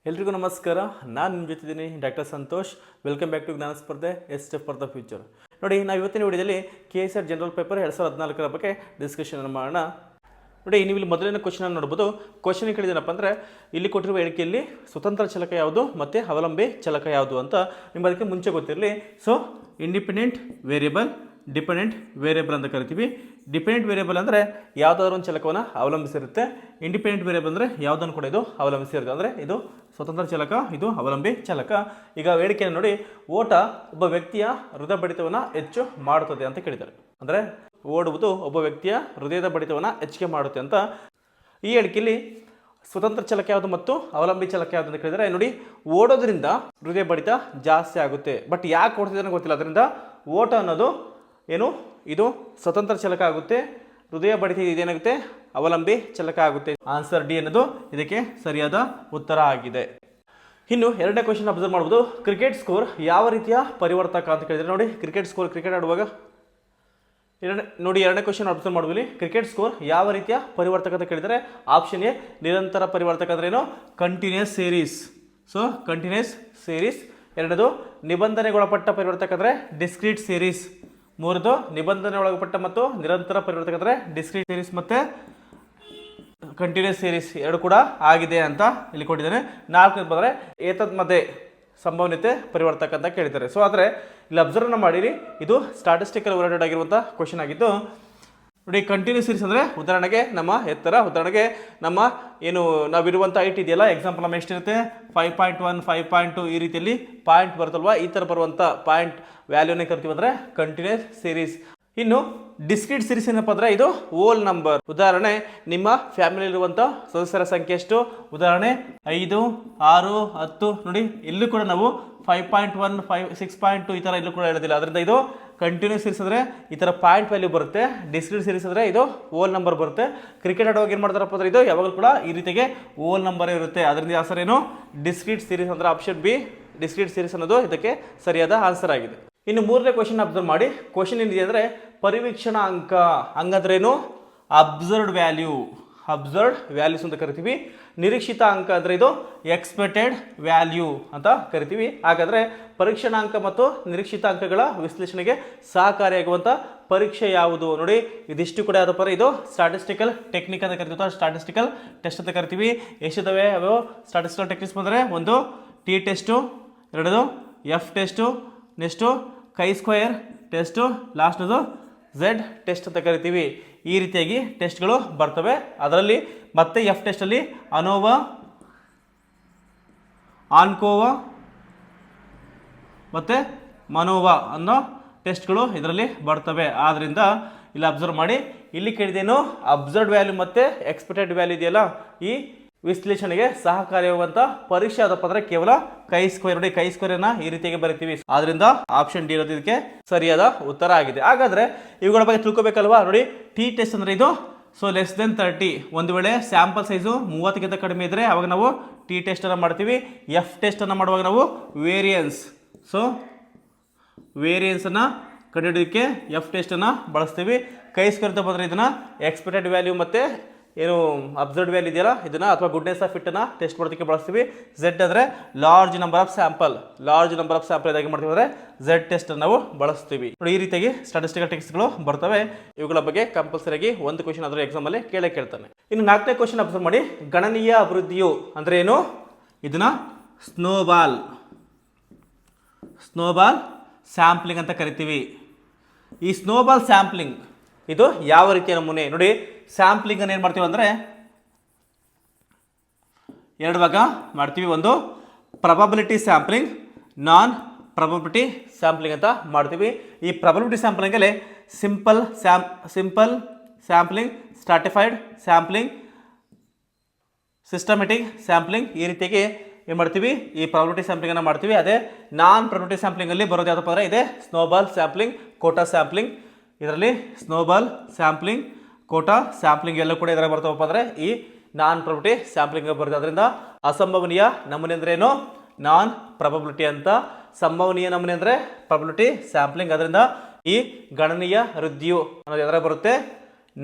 ಎಲ್ರಿಗೂ ನಮಸ್ಕಾರ. ನಾನು ನಿಮ್ಮ ಜೊತೆದ್ದೀನಿ doctor Santosh. Welcome back to Jnana Spardhe as step for the future. ನೋಡಿ, ನಾವು ಇವತ್ತಿನ ವಿಡಿಯೋದಲ್ಲಿ KSET ಜನರಲ್ ಪೇಪರ್ 2014 ಬಗ್ಗೆ ಡಿಸ್ಕಷನ್ ಮಾಡೋಣ. ನೋಡಿ, ನೀವು ಇಲ್ಲಿ ಮೊದಲನೇ ಕ್ವಶನ್ ನೋಡ್ಬೋದು. ಕ್ವಶನ್ ಕೇಳಿದೇನಪ್ಪ ಅಂದರೆ, ಇಲ್ಲಿ ಕೊಟ್ಟಿರುವ ಹೇಳಿಕೆಯಲ್ಲಿ ಸ್ವತಂತ್ರ ಚಲಕ ಯಾವುದು ಮತ್ತು ಅವಲಂಬಿ ಚಲಕ ಯಾವುದು ಅಂತ ನಿಮ್ಗೆ ಅದಕ್ಕೆ ಮುಂಚೆ ಗೊತ್ತಿರಲಿ. So independent variable, dependent variable ಅಂತ ಕರಿತೀವಿ. ಡಿಪೆಂಡೆಂಟ್ ವೇರಿಯಬಲ್ ಅಂದರೆ ಯಾವುದಾದ್ರೂ ಒಂದು ಚಲಕವನ್ನು ಅವಲಂಬಿಸಿರುತ್ತೆ. ಇಂಡಿಪೆಂಡೆಂಟ್ ವೇರಿಯಬಲ್ ಅಂದರೆ ಯಾವುದನ್ನು ಕೂಡ ಇದು ಅವಲಂಬಿಸಿರುತ್ತೆ. ಅಂದರೆ ಇದು ಸ್ವತಂತ್ರ ಚಲಕ, ಇದು ಅವಲಂಬಿ ಚಲಕ. ಈಗ ವೇದಿಕೆಯನ್ನು ನೋಡಿ, ಓಟ ಒಬ್ಬ ವ್ಯಕ್ತಿಯ ಹೃದಯ ಬಡಿತವನ್ನು ಹೆಚ್ಚು ಮಾಡುತ್ತದೆ ಅಂತ ಕೇಳಿದ್ದಾರೆ. ಅಂದರೆ ಓಡುವುದು ಒಬ್ಬ ವ್ಯಕ್ತಿಯ ಹೃದಯದ ಬಡಿತವನ್ನು ಹೆಚ್ಚಿಗೆ ಮಾಡುತ್ತೆ ಅಂತ. ಈ ಹೇಳಿಕೆಯಲ್ಲಿ ಸ್ವತಂತ್ರ ಚಲಕ ಯಾವುದು ಮತ್ತು ಅವಲಂಬಿ ಚಲಕ ಯಾವುದು ಅಂತ ಕೇಳಿದರೆ, ನೋಡಿ, ಓಡೋದ್ರಿಂದ ಹೃದಯ ಬಡಿತ ಜಾಸ್ತಿ ಆಗುತ್ತೆ. ಬಟ್ ಯಾಕೆ ಓಡ್ತಿದೆ ಗೊತ್ತಿಲ್ಲ. ಅದರಿಂದ ಓಟ ಅನ್ನೋದು ಏನು, ಇದು ಸ್ವತಂತ್ರ ಚಲಕ ಆಗುತ್ತೆ. ಹೃದಯ ಬಡಿತ ಇದೇನಾಗುತ್ತೆ, ಅವಲಂಬಿ ಚಲಕ ಆಗುತ್ತೆ. ಆನ್ಸರ್ ಡಿ ಅನ್ನೋದು ಇದಕ್ಕೆ ಸರಿಯಾದ ಉತ್ತರ ಆಗಿದೆ. ಇನ್ನು ಎರಡನೇ ಕ್ವಶನ್ ಅಬ್ಸರ್ವ್ ಮಾಡ್ಬೋದು. ಕ್ರಿಕೆಟ್ ಸ್ಕೋರ್ ಯಾವ ರೀತಿಯ ಪರಿವರ್ತಕ ಅಂತ ಕೇಳಿದರೆ, ನೋಡಿ, ಕ್ರಿಕೆಟ್ ಸ್ಕೋರ್, ಕ್ರಿಕೆಟ್ ಆಡುವಾಗ ಎರಡನೇ ಕ್ವಶನ್ ಅಬ್ಸರ್ವ್ ಮಾಡ್ಬೋದು. ಕ್ರಿಕೆಟ್ ಸ್ಕೋರ್ ಯಾವ ರೀತಿಯ ಪರಿವರ್ತಕ ಅಂತ ಕೇಳಿದರೆ, ಆಪ್ಷನ್ ಎ ನಿರಂತರ ಪರಿವರ್ತಕ ಅಂದ್ರೆ ಏನು, continuous series. So continuous series. ಎರಡನೇದು ನಿಬಂಧನೆಗೊಳಪಟ್ಟ ಪರಿವರ್ತಕ ಅಂದರೆ ಡಿಸ್ಕ್ರೀಟ್ ಸೀರೀಸ್. ಮೂರದು ನಿಬಂಧನೆ ಒಳಪಟ್ಟ ಮತ್ತು ನಿರಂತರ ಪರಿವರ್ತಕ ಅಂದರೆ ಡಿಸ್ಕ್ರೀಟ್ ಸೀರೀಸ್ ಮತ್ತು ಕಂಟಿನ್ಯೂಸ್ ಸೀರೀಸ್ ಎರಡು ಕೂಡ ಆಗಿದೆ ಅಂತ ಇಲ್ಲಿ ಕೊಟ್ಟಿದ್ದೇನೆ. ನಾಲ್ಕು ಬಂದರೆ ಏತದ್ ಮಧ್ಯೆ ಸಂಭವನೀಯತೆ ಪರಿವರ್ತಕ ಅಂತ ಕೇಳಿದ್ದಾರೆ. ಸೊ ಆದರೆ ಇಲ್ಲಿ ಅಬ್ಸರ್ವ್ ಮಾಡಿರಿ, ಇದು ಸ್ಟಾಟಿಸ್ಟಿಕಲ್ ಓರಿಯೆಂಟೆಡ್ ಆಗಿರುವಂಥ ಕ್ವಶನ್ ಆಗಿದ್ದು. ನೋಡಿ, ಕಂಟಿನ್ಯೂಸ್ ಸೀರೀಸ್ ಅಂದರೆ ಉದಾಹರಣೆಗೆ ನಮ್ಮ ಎತ್ತರ, ಉದಾಹರಣೆಗೆ ನಮ್ಮ ಏನು ನಾವಿರುವಂಥ ಹೈಟ್ ಇದೆಯಲ್ಲ, ಎಕ್ಸಾಂಪಲ್ ನಮ್ಮ ಎಷ್ಟಿರುತ್ತೆ, 5.1, 5.2 ಈ ರೀತಿಯಲ್ಲಿ ಪಾಯಿಂಟ್ ಬರುತ್ತಲ್ವಾ, ಈ ಥರ ಬರುವಂಥ ಪಾಯಿಂಟ್ ವ್ಯಾಲ್ಯೂನೇ ಕರಿತೀವಿ ಅಂದರೆ ಕಂಟಿನ್ಯೂಸ್ ಸೀರೀಸ್. ಇನ್ನು ಡಿಸ್ಕ್ರೀಟ್ ಸೀರೀಸ್ ಏನಪ್ಪ ಅಂದರೆ ಇದು ಹೋಲ್ ನಂಬರ್. ಉದಾಹರಣೆ, ನಿಮ್ಮ ಫ್ಯಾಮಿಲಿ ಇರುವಂಥ ಸದಸ್ಯರ ಸಂಖ್ಯೆ ಎಷ್ಟು, ಉದಾಹರಣೆ 5, 6, 10. ನೋಡಿ, ಇಲ್ಲೂ ಕೂಡ ನಾವು 5.1, 6.2 ಈ ಥರ ಇಲ್ಲೂ ಕೂಡ ಹೇಳೋದಿಲ್ಲ. ಅದರಿಂದ ಇದು ಕಂಟಿನ್ಯೂಸ್ ಸೀರೀಸ್ ಅಂದರೆ ಈ ಥರ ಪಾಯಿಂಟ್ ವ್ಯಾಲ್ಯೂ ಬರುತ್ತೆ. ಡಿಸ್ಕ್ರೀಟ್ ಸೀರೀಸ್ ಅಂದರೆ ಇದು ಹೋಲ್ ನಂಬರ್ ಬರುತ್ತೆ. ಕ್ರಿಕೆಟ್ ಆಡುವಾಗ ಏನು ಮಾಡ್ತಾರಪ್ಪ ಅಂದರೆ ಇದು ಯಾವಾಗಲೂ ಕೂಡ ಈ ರೀತಿಗೆ ಹೋಲ್ ನಂಬರ್ ಇರುತ್ತೆ. ಅದರಿಂದ ಆನ್ಸರ್ ಏನು, ಡಿಸ್ಕ್ರೀಟ್ ಸೀರೀಸ್ ಅಂದರೆ ಆಪ್ಷನ್ ಬಿ, ಡಿಸ್ಕ್ರೀಟ್ ಸೀರೀಸ್ ಅನ್ನೋದು ಇದಕ್ಕೆ ಸರಿಯಾದ ಆನ್ಸರ್ ಆಗಿದೆ. ಇನ್ನು ಮೂರನೇ ಕ್ವಶನ್ ಅಬ್ಸರ್ವ್ ಮಾಡಿ. ಕ್ವಶನ್ ಏನಿದೆ ಅಂದರೆ, ಪರಿವೀಕ್ಷಣಾ ಅಂಕ ಹಂಗಂದ್ರೇನು, ಅಬ್ಸರ್ವ್ಡ್ ವ್ಯಾಲ್ಯೂ, ಅಬ್ಸರ್ವ್ಡ್ ವ್ಯಾಲ್ಯೂಸ್ ಅಂತ ಕರಿತೀವಿ. ನಿರೀಕ್ಷಿತ ಅಂಕ ಅಂದರೆ ಇದು ಎಕ್ಸ್ಪೆಕ್ಟೆಡ್ ವ್ಯಾಲ್ಯೂ ಅಂತ ಕರಿತೀವಿ. ಹಾಗಾದರೆ ಪರೀಕ್ಷಣಾಂಕ ಮತ್ತು ನಿರೀಕ್ಷಿತ ಅಂಕಗಳ ವಿಶ್ಲೇಷಣೆಗೆ ಸಹಕಾರಿಯಾಗುವಂಥ ಪರೀಕ್ಷೆ ಯಾವುದು? ನೋಡಿ, ಇದಿಷ್ಟು ಕೂಡ ಯಾವುದಪ್ಪ, ಇದು ಸ್ಟಾಟಿಸ್ಟಿಕಲ್ ಟೆಕ್ನಿಕ್ ಅಂತ ಕರಿತೀವಿ, ಸ್ಟಾಟಿಸ್ಟಿಕಲ್ ಟೆಸ್ಟ್ ಅಂತ ಕರಿತೀವಿ. ಎಷ್ಟಿದ್ದಾವೆ ಅವು ಸ್ಟಾಟಿಸ್ಟಿಕಲ್ ಟೆಕ್ನಿಕ್ಸ್ ಬಂದರೆ, ಒಂದು ಟಿ ಟೆಸ್ಟು, ಎರಡದು F test, next chi square test, ಲಾಸ್ಟ್ನದು ಝೆಡ್ ಟೆಸ್ಟ್ ಅಂತ ಕರಿತೀವಿ. ಈ ರೀತಿಯಾಗಿ ಟೆಸ್ಟ್ಗಳು ಬರ್ತವೆ. ಅದರಲ್ಲಿ ಮತ್ತೆ ಎಫ್ ಟೆಸ್ಟಲ್ಲಿ ಅನೋವಾ, ಆನ್ಕೋವಾ ಮತ್ತು ಮನೋವಾ ಅನ್ನೋ ಟೆಸ್ಟ್ಗಳು ಇದರಲ್ಲಿ ಬರ್ತವೆ. ಆದ್ದರಿಂದ ಇಲ್ಲಿ ಅಬ್ಸರ್ವ್ ಮಾಡಿ, ಇಲ್ಲಿ ಕೇಳಿದೇನು, ಅಬ್ಸರ್ವ್ಡ್ ವ್ಯಾಲ್ಯೂ ಮತ್ತು ಎಕ್ಸ್ಪೆಕ್ಟೆಡ್ ವ್ಯಾಲ್ಯೂ ಇದೆಯಲ್ಲ, ಈ ವಿಶ್ಲೇಷಣೆಗೆ ಸಹಕಾರಿಯಾಗುವಂಥ ಪರೀಕ್ಷೆ ಅದಪ್ಪ ಅಂದರೆ ಕೇವಲ ಕೈ ಸ್ಕ್ವೇರ್. ನೋಡಿ, ಕೈ ಸ್ಕ್ವೇರನ್ನು ಈ ರೀತಿಯಾಗಿ ಬರಿತೀವಿ. ಆದ್ರಿಂದ ಆಪ್ಷನ್ ಡಿ ಇರೋದು ಇದಕ್ಕೆ ಸರಿಯಾದ ಉತ್ತರ ಆಗಿದೆ. ಹಾಗಾದರೆ ಇವುಗಳ ಬಗ್ಗೆ ತಿಳ್ಕೊಬೇಕಲ್ವಾ. ನೋಡಿ, ಟಿ ಟೆಸ್ಟ್ ಅಂದರೆ ಇದು ಸೊ ಲೆಸ್ ದೆನ್ 30. ಒಂದು ವೇಳೆ ಸ್ಯಾಂಪಲ್ ಸೈಜು 30ಕ್ಕಿಂತ ಕಡಿಮೆ ಇದ್ದರೆ ಅವಾಗ ನಾವು ಟಿ ಟೆಸ್ಟನ್ನು ಮಾಡ್ತೀವಿ. ಎಫ್ ಟೆಸ್ಟನ್ನು ಮಾಡುವಾಗ ನಾವು ವೇರಿಯನ್ಸ್, ಸೊ ವೇರಿಯನ್ಸನ್ನು ಕಂಡುಹಿಡಿಯೋದಕ್ಕೆ ಎಫ್ ಟೆಸ್ಟನ್ನು ಬಳಸ್ತೀವಿ. ಕೈ ಸ್ಕ್ವೇರ್ ಅಂತ ಬಂದರೆ ಇದನ್ನು ಎಕ್ಸ್ಪೆಕ್ಟೆಡ್ ವ್ಯಾಲ್ಯೂ ಮತ್ತು ಏನು ಅಬ್ಸರ್ವ್ಡ್ ವ್ಯಾಲ್ಯೂ ಇದೆಯಲ್ಲ ಇದನ್ನು ಅಥವಾ ಗುಡ್ನೆಸ್ ಆಫ್ ಫಿಟ್ಟನ್ನು ಟೆಸ್ಟ್ ಮಾಡೋದಕ್ಕೆ ಬಳಸ್ತೀವಿ. ಝೆಡ್ ಅಂದರೆ large number of sample, large number of sample ಇದಾಗಿ ಮಾಡ್ತೀವಿ ಅಂದರೆ ಝೆಡ್ ಟೆಸ್ಟ್ ನಾವು ಬಳಸ್ತೀವಿ. ನೋಡಿ, ಈ ರೀತಿಯಾಗಿ ಸ್ಟಾಟಿಸ್ಟಿಕಲ್ ಟೆಕ್ಸ್ಟ್ಗಳು ಬರ್ತವೆ. ಇವುಗಳ ಬಗ್ಗೆ ಕಂಪಲ್ಸರಿಯಾಗಿ ಒಂದು ಕ್ವಶನ್ ಆದರೂ ಎಕ್ಸಾಮಲ್ಲಿ ಕೇಳ್ತಾನೆ. ಇನ್ನು ನಾಲ್ಕನೇ ಕ್ವಶನ್ ಅಬ್ಸರ್ವ್ ಮಾಡಿ. ಗಣನೀಯ ಅಭಿವೃದ್ಧಿಯು ಅಂದರೆ ಏನು, ಇದನ್ನು ಸ್ನೋಬಾಲ್ ಸ್ಯಾಂಪ್ಲಿಂಗ್ ಅಂತ ಕರಿತೀವಿ. ಈ ಸ್ನೋಬಾಲ್ ಸ್ಯಾಂಪ್ಲಿಂಗ್ ಇದು ಯಾವ ರೀತಿಯ ನಮೂನೆ? ನೋಡಿ, ಸ್ಯಾಂಪ್ಲಿಂಗ್ ಅನ್ನು ಏನು ಮಾಡ್ತೀವಿ ಅಂದರೆ ಎರಡು ಭಾಗ ಮಾಡ್ತೀವಿ. ಒಂದು ಪ್ರಬಬಿಲಿಟಿ ಸ್ಯಾಂಪ್ಲಿಂಗ್, ನಾನ್ ಪ್ರಬಬಿಲಿಟಿ ಸ್ಯಾಂಪ್ಲಿಂಗ್ ಅಂತ ಮಾಡ್ತೀವಿ. ಈ ಪ್ರಬಬಿಲಿಟಿ ಸ್ಯಾಂಪ್ಲಿಂಗಲ್ಲಿ simple sampling, stratified sampling, systematic sampling, ಈ ರೀತಿಯಾಗಿ ಏನು ಮಾಡ್ತೀವಿ, ಈ ಪ್ರಬಬಿಲಿಟಿ ಸ್ಯಾಂಪ್ಲಿಂಗನ್ನು ಮಾಡ್ತೀವಿ. ಅದೇ ನಾನ್ ಪ್ರಬಬಿಲಿಟಿ ಸ್ಯಾಂಪ್ಲಿಂಗಲ್ಲಿ ಬರೋದು ಯಾವುದಪ್ಪ ಅಂದರೆ ಇದೆ ಸ್ನೋಬಾಲ್ ಸ್ಯಾಂಪ್ಲಿಂಗ್, ಕೋಟಾ ಸ್ಯಾಂಪ್ಲಿಂಗ್. ಇದರಲ್ಲಿ ಸ್ನೋಬಾಲ್ ಸ್ಯಾಂಪ್ಲಿಂಗ್, ಕೋಟಾ ಸ್ಯಾಂಪ್ಲಿಂಗ್ ಎಲ್ಲ ಕೂಡ ಇದರ ಬರ್ತಾವಪ್ಪ ಅಂದರೆ ಈ ನಾನ್ ಪ್ರಬಬಿಲಿಟಿ ಸ್ಯಾಂಪ್ಲಿಂಗ್ ಬರುತ್ತೆ. ಅದರಿಂದ ಅಸಂಭವನೀಯ ನಮೂನೆ ಅಂದರೆ ಏನು, ನಾನ್ ಪ್ರಬಬಿಲಿಟಿ ಅಂತ. ಸಂಭವನೀಯ ನಮೂನೆ ಅಂದರೆ ಪ್ರಬಬಿಲಿಟಿ ಸ್ಯಾಂಪ್ಲಿಂಗ್. ಅದರಿಂದ ಈ ಗಣನೀಯ ವೃದ್ಧಿಯು ಅನ್ನೋದು ಎದರ ಬರುತ್ತೆ,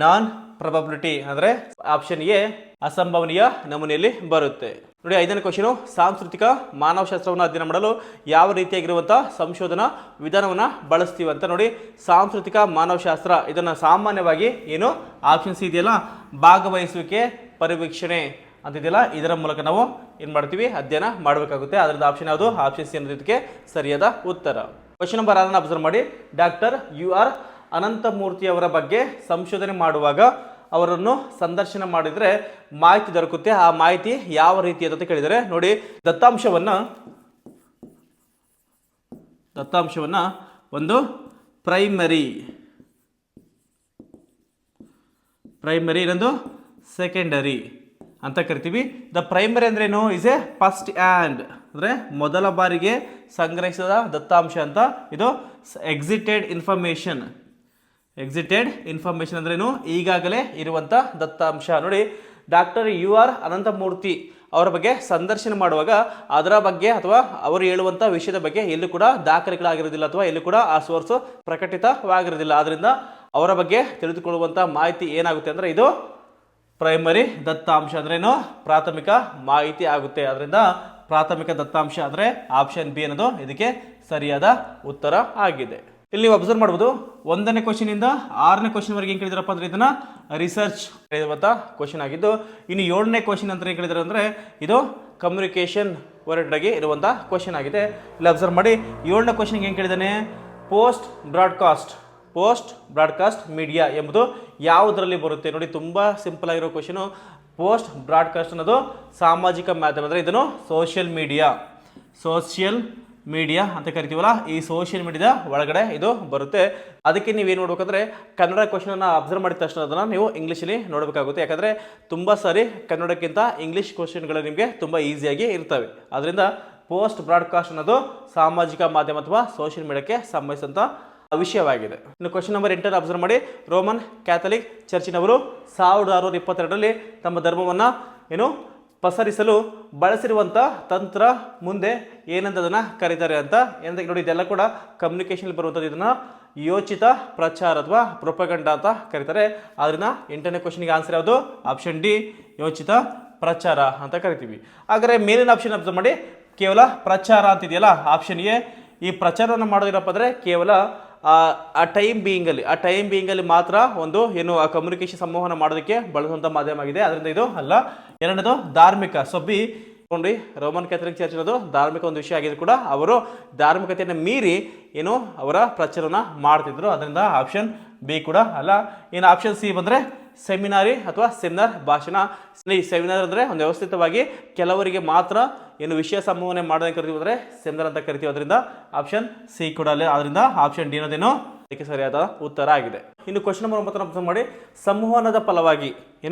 ನಾನ್ ಪ್ರೊಬಬಿಲಿಟಿ ಅಂದರೆ ಆಪ್ಷನ್ ಎ ಅಸಂಭವನೀಯ ನಮೂನೆಯಲ್ಲಿ ಬರುತ್ತೆ. ನೋಡಿ 5ನೇ ಕ್ವಶನು, ಸಾಂಸ್ಕೃತಿಕ ಮಾನವಶಾಸ್ತ್ರವನ್ನು ಅಧ್ಯಯನ ಮಾಡಲು ಯಾವ ರೀತಿಯಾಗಿರುವಂತಹ ಸಂಶೋಧನಾ ವಿಧಾನವನ್ನು ಬಳಸ್ತೀವಿ ಅಂತ. ನೋಡಿ, ಸಾಂಸ್ಕೃತಿಕ ಮಾನವಶಾಸ್ತ್ರ ಇದನ್ನು ಸಾಮಾನ್ಯವಾಗಿ ಏನು ಆಪ್ಷನ್ ಸಿ ಇದೆಯಲ್ಲ, ಭಾಗವಹಿಸುವಿಕೆ ಪರಿವೀಕ್ಷಣೆ ಅಂತಿದೆಯಲ್ಲ, ಇದರ ಮೂಲಕ ನಾವು ಏನು ಮಾಡ್ತೀವಿ, ಅಧ್ಯಯನ ಮಾಡಬೇಕಾಗುತ್ತೆ. ಅದರಿಂದ ಆಪ್ಷನ್ ಯಾವುದು, ಆಪ್ಷನ್ ಸಿ ಅನ್ನೋದಕ್ಕೆ ಸರಿಯಾದ ಉತ್ತರ. ಕ್ವಶನ್ ನಂಬರ್ 6 ಅಬ್ಸರ್ವ್ ಮಾಡಿ. ಡಾಕ್ಟರ್ UR ಅನಂತಮೂರ್ತಿ ಅವರ ಬಗ್ಗೆ ಸಂಶೋಧನೆ ಮಾಡುವಾಗ ಅವರನ್ನು ಸಂದರ್ಶನ ಮಾಡಿದರೆ ಮಾಹಿತಿ ದೊರಕುತ್ತೆ. ಆ ಮಾಹಿತಿ ಯಾವ ರೀತಿ ಅಂತ ಕೇಳಿದರೆ, ನೋಡಿ, ದತ್ತಾಂಶವನ್ನ ಒಂದು ಪ್ರೈಮರಿ ಇನ್ನೊಂದು ಸೆಕೆಂಡರಿ ಅಂತ ಕರಿತೀವಿ. ದ ಪ್ರೈಮರಿ ಅಂದ್ರೇನು, ಇಸ್ ಎ ಫಸ್ಟ್ ಹ್ಯಾಂಡ್ ಅಂದರೆ ಮೊದಲ ಬಾರಿಗೆ ಸಂಗ್ರಹಿಸಿದ ದತ್ತಾಂಶ ಅಂತ. ಇದು ಎಕ್ಸಿಟೆಡ್ ಇನ್ಫಾರ್ಮೇಷನ್ ಅಂದ್ರೇನು, ಈಗಾಗಲೇ ಇರುವಂಥ ದತ್ತಾಂಶ. ನೋಡಿ, ಡಾಕ್ಟರ್ UR ಅನಂತಮೂರ್ತಿ ಅವರ ಬಗ್ಗೆ ಸಂದರ್ಶನ ಮಾಡುವಾಗ ಅದರ ಬಗ್ಗೆ ಅಥವಾ ಅವರು ಹೇಳುವಂಥ ವಿಷಯದ ಬಗ್ಗೆ ಎಲ್ಲೂ ಕೂಡ ದಾಖಲೆಗಳಾಗಿರೋದಿಲ್ಲ ಅಥವಾ ಎಲ್ಲೂ ಕೂಡ ಆ ಸೋರ್ಸ್ ಪ್ರಕಟಿತವಾಗಿರೋದಿಲ್ಲ. ಆದ್ದರಿಂದ ಅವರ ಬಗ್ಗೆ ತಿಳಿದುಕೊಳ್ಳುವಂಥ ಮಾಹಿತಿ ಏನಾಗುತ್ತೆ ಅಂದರೆ ಇದು ಪ್ರೈಮರಿ ದತ್ತಾಂಶ ಅಂದ್ರೇನು, ಪ್ರಾಥಮಿಕ ಮಾಹಿತಿ ಆಗುತ್ತೆ. ಅದರಿಂದ ಪ್ರಾಥಮಿಕ ದತ್ತಾಂಶ ಅಂದರೆ ಆಪ್ಷನ್ ಬಿ ಅನ್ನೋದು ಇದಕ್ಕೆ ಸರಿಯಾದ ಉತ್ತರ ಆಗಿದೆ. ಇಲ್ಲಿ ನೀವು ಅಬ್ಸರ್ವ್ ಮಾಡ್ಬೋದು, 1ನೇ ಕ್ವಶನ್ ಇಂದ 6ನೇ ಕ್ವಶನ್ ವರೆಗೆ ಏನು ಕೇಳಿದಾರಪ್ಪ ಅಂದ್ರೆ ಇದನ್ನ ರಿಸರ್ಚ್ ಹೇಳಿರುವಂಥ ಕ್ವಶನ್ ಆಗಿದ್ದು, ಇನ್ನು 7ನೇ ಕ್ವಶನ್ ಅಂತ ಏನು ಕೇಳಿದಾರೆ ಅಂದರೆ ಇದು ಕಮ್ಯುನಿಕೇಷನ್ ಓರಿಯೆಂಟೆಡ್ ಇರುವಂಥ ಕ್ವಶನ್ ಆಗಿದೆ. ಇಲ್ಲಿ ಅಬ್ಸರ್ವ್ ಮಾಡಿ, 7ನೇ ಕ್ವಶನ್ಗೆ ಏನು ಕೇಳಿದಾನೆ, ಪೋಸ್ಟ್ ಬ್ರಾಡ್ಕಾಸ್ಟ್ ಮೀಡಿಯಾ ಎಂಬುದು ಯಾವುದರಲ್ಲಿ ಬರುತ್ತೆ. ನೋಡಿ, ತುಂಬ ಸಿಂಪಲ್ ಆಗಿರೋ ಕ್ವಶನು. ಪೋಸ್ಟ್ ಬ್ರಾಡ್ಕಾಸ್ಟ್ ಅನ್ನೋದು ಸಾಮಾಜಿಕ ಮಾಧ್ಯಮ ಅಂದರೆ ಇದನ್ನು ಸೋಷಿಯಲ್ ಮೀಡಿಯಾ ಅಂತ ಕರಿತೀವಲ್ಲ, ಈ ಸೋಷಿಯಲ್ ಮೀಡಿಯಾದ ಒಳಗಡೆ ಇದು ಬರುತ್ತೆ. ಅದಕ್ಕೆ ನೀವೇನು ನೋಡ್ಬೇಕಂದ್ರೆ ಕನ್ನಡ ಕ್ವಶನನ್ನು ಅಬ್ಸರ್ವ್ ಮಾಡಿದ ತಕ್ಷಣ ಅದನ್ನು ನೀವು ಇಂಗ್ಲೀಷಲ್ಲಿ ನೋಡಬೇಕಾಗುತ್ತೆ. ಯಾಕಂದರೆ ತುಂಬ ಸಾರಿ ಕನ್ನಡಕ್ಕಿಂತ ಇಂಗ್ಲೀಷ್ ಕ್ವಶನ್ಗಳು ನಿಮಗೆ ತುಂಬ ಈಸಿಯಾಗಿ ಇರ್ತವೆ. ಅದರಿಂದ ಪೋಸ್ಟ್ ಬ್ರಾಡ್ಕಾಸ್ಟ್ ಅನ್ನೋದು ಸಾಮಾಜಿಕ ಮಾಧ್ಯಮ ಅಥವಾ ಸೋಷಿಯಲ್ ಮೀಡಿಯಾಕ್ಕೆ ಸಂಬಂಧಿಸಿದಂಥ ವಿಷಯವಾಗಿದೆ. ಇನ್ನು ಕ್ವಶನ್ ನಂಬರ್ 8 ಅಬ್ಸರ್ವ್ ಮಾಡಿ. ರೋಮನ್ ಕ್ಯಾಥಲಿಕ್ ಚರ್ಚಿನವರು 1622ರಲ್ಲಿ ತಮ್ಮ ಧರ್ಮವನ್ನು ಪಸರಿಸಲು ಬಳಸಿರುವಂಥ ತಂತ್ರ ಮುಂದೆ ಏನಂತ ಅದನ್ನು ಕರೀತಾರೆ ಅಂತ. ಏನಂತ ನೋಡಿ, ಇದೆಲ್ಲ ಕೂಡ ಕಮ್ಯುನಿಕೇಷನ್ ಬರುವಂಥದ್ದು. ಇದನ್ನು ಯೋಚಿತ ಪ್ರಚಾರ ಅಥವಾ ಪ್ರೊಪಗಂಡ ಅಂತ ಕರೀತಾರೆ. ಆದ್ದರಿಂದ 8ನೇ ಕ್ವಶನ್ಗೆ ಆನ್ಸರ್ ಯಾವುದು, ಆಪ್ಷನ್ ಡಿ, ಯೋಚಿತ ಪ್ರಚಾರ ಅಂತ ಕರಿತೀವಿ. ಹಾಗಾದರೆ ಮೇಲಿನ ಆಪ್ಷನ್ ಅಬ್ಸರ್ವ್ ಮಾಡಿ, ಕೇವಲ ಪ್ರಚಾರ ಅಂತಿದೆಯಲ್ಲ, ಆಪ್ಷನ್ ಎ. ಈ ಪ್ರಚಾರವನ್ನು ಮಾಡೋದಿರಪ್ಪ ಅಂದರೆ ಕೇವಲ ಆ ಟೈಮ್ ಬೀಯಿಂಗಲ್ಲಿ ಮಾತ್ರ ಒಂದು ಆ ಕಮ್ಯುನಿಕೇಷನ್ ಸಂವಹನ ಮಾಡೋದಕ್ಕೆ ಬಳಸುವಂಥ ಮಾಧ್ಯಮ ಆಗಿದೆ. ಅದರಿಂದ ಇದು ಅಲ್ಲ. 2ನೇದು ಧಾರ್ಮಿಕ. ನೋಡಿ, ರೋಮನ್ ಕ್ಯಾಥಲಿಕ್ ಚರ್ಚ್ ಅನ್ನೋದು ಧಾರ್ಮಿಕ ಒಂದು ವಿಷಯ ಆಗಿದ್ರು ಕೂಡ ಅವರು ಧಾರ್ಮಿಕತೆಯನ್ನು ಮೀರಿ ಅವರ ಪ್ರಚಾರವನ್ನು ಮಾಡ್ತಿದ್ರು. ಅದರಿಂದ ಆಪ್ಷನ್ ಬಿ ಕೂಡ ಅಲ್ಲ. ಇನ್ನು ಆಪ್ಷನ್ ಸಿ ಬಂದರೆ ಸೆಮಿನಾರಿ ಅಥವಾ ಸೆಮಿನಾರ್ ಭಾಷಣ. ಈ ಸೆಮಿನಾರ್ ಅಂದರೆ ಒಂದು ವ್ಯವಸ್ಥಿತವಾಗಿ ಕೆಲವರಿಗೆ ಮಾತ್ರ ವಿಷಯ ಸಂವಹನೆ ಮಾಡೋದಕ್ಕೆ ಕರಿತೀವಿ ಅಂದರೆ ಸೆಮಿನಾರ್ ಅಂತ ಕರಿತೀವಿ. ಅದರಿಂದ ಆಪ್ಷನ್ ಸಿ ಕೂಡ ಅಲ್ಲ. ಅದರಿಂದ ಆಪ್ಷನ್ ಡಿ ಅನ್ನೋದೇನು ಅದಕ್ಕೆ ಸರಿಯಾದ ಉತ್ತರ ಆಗಿದೆ. ಇನ್ನು ಕ್ವಶನ್ ನಂಬರ್ 9 ಅಬ್ಸರ್ವ್ ಮಾಡಿ. ಸಂವಹನದ ಫಲವಾಗಿ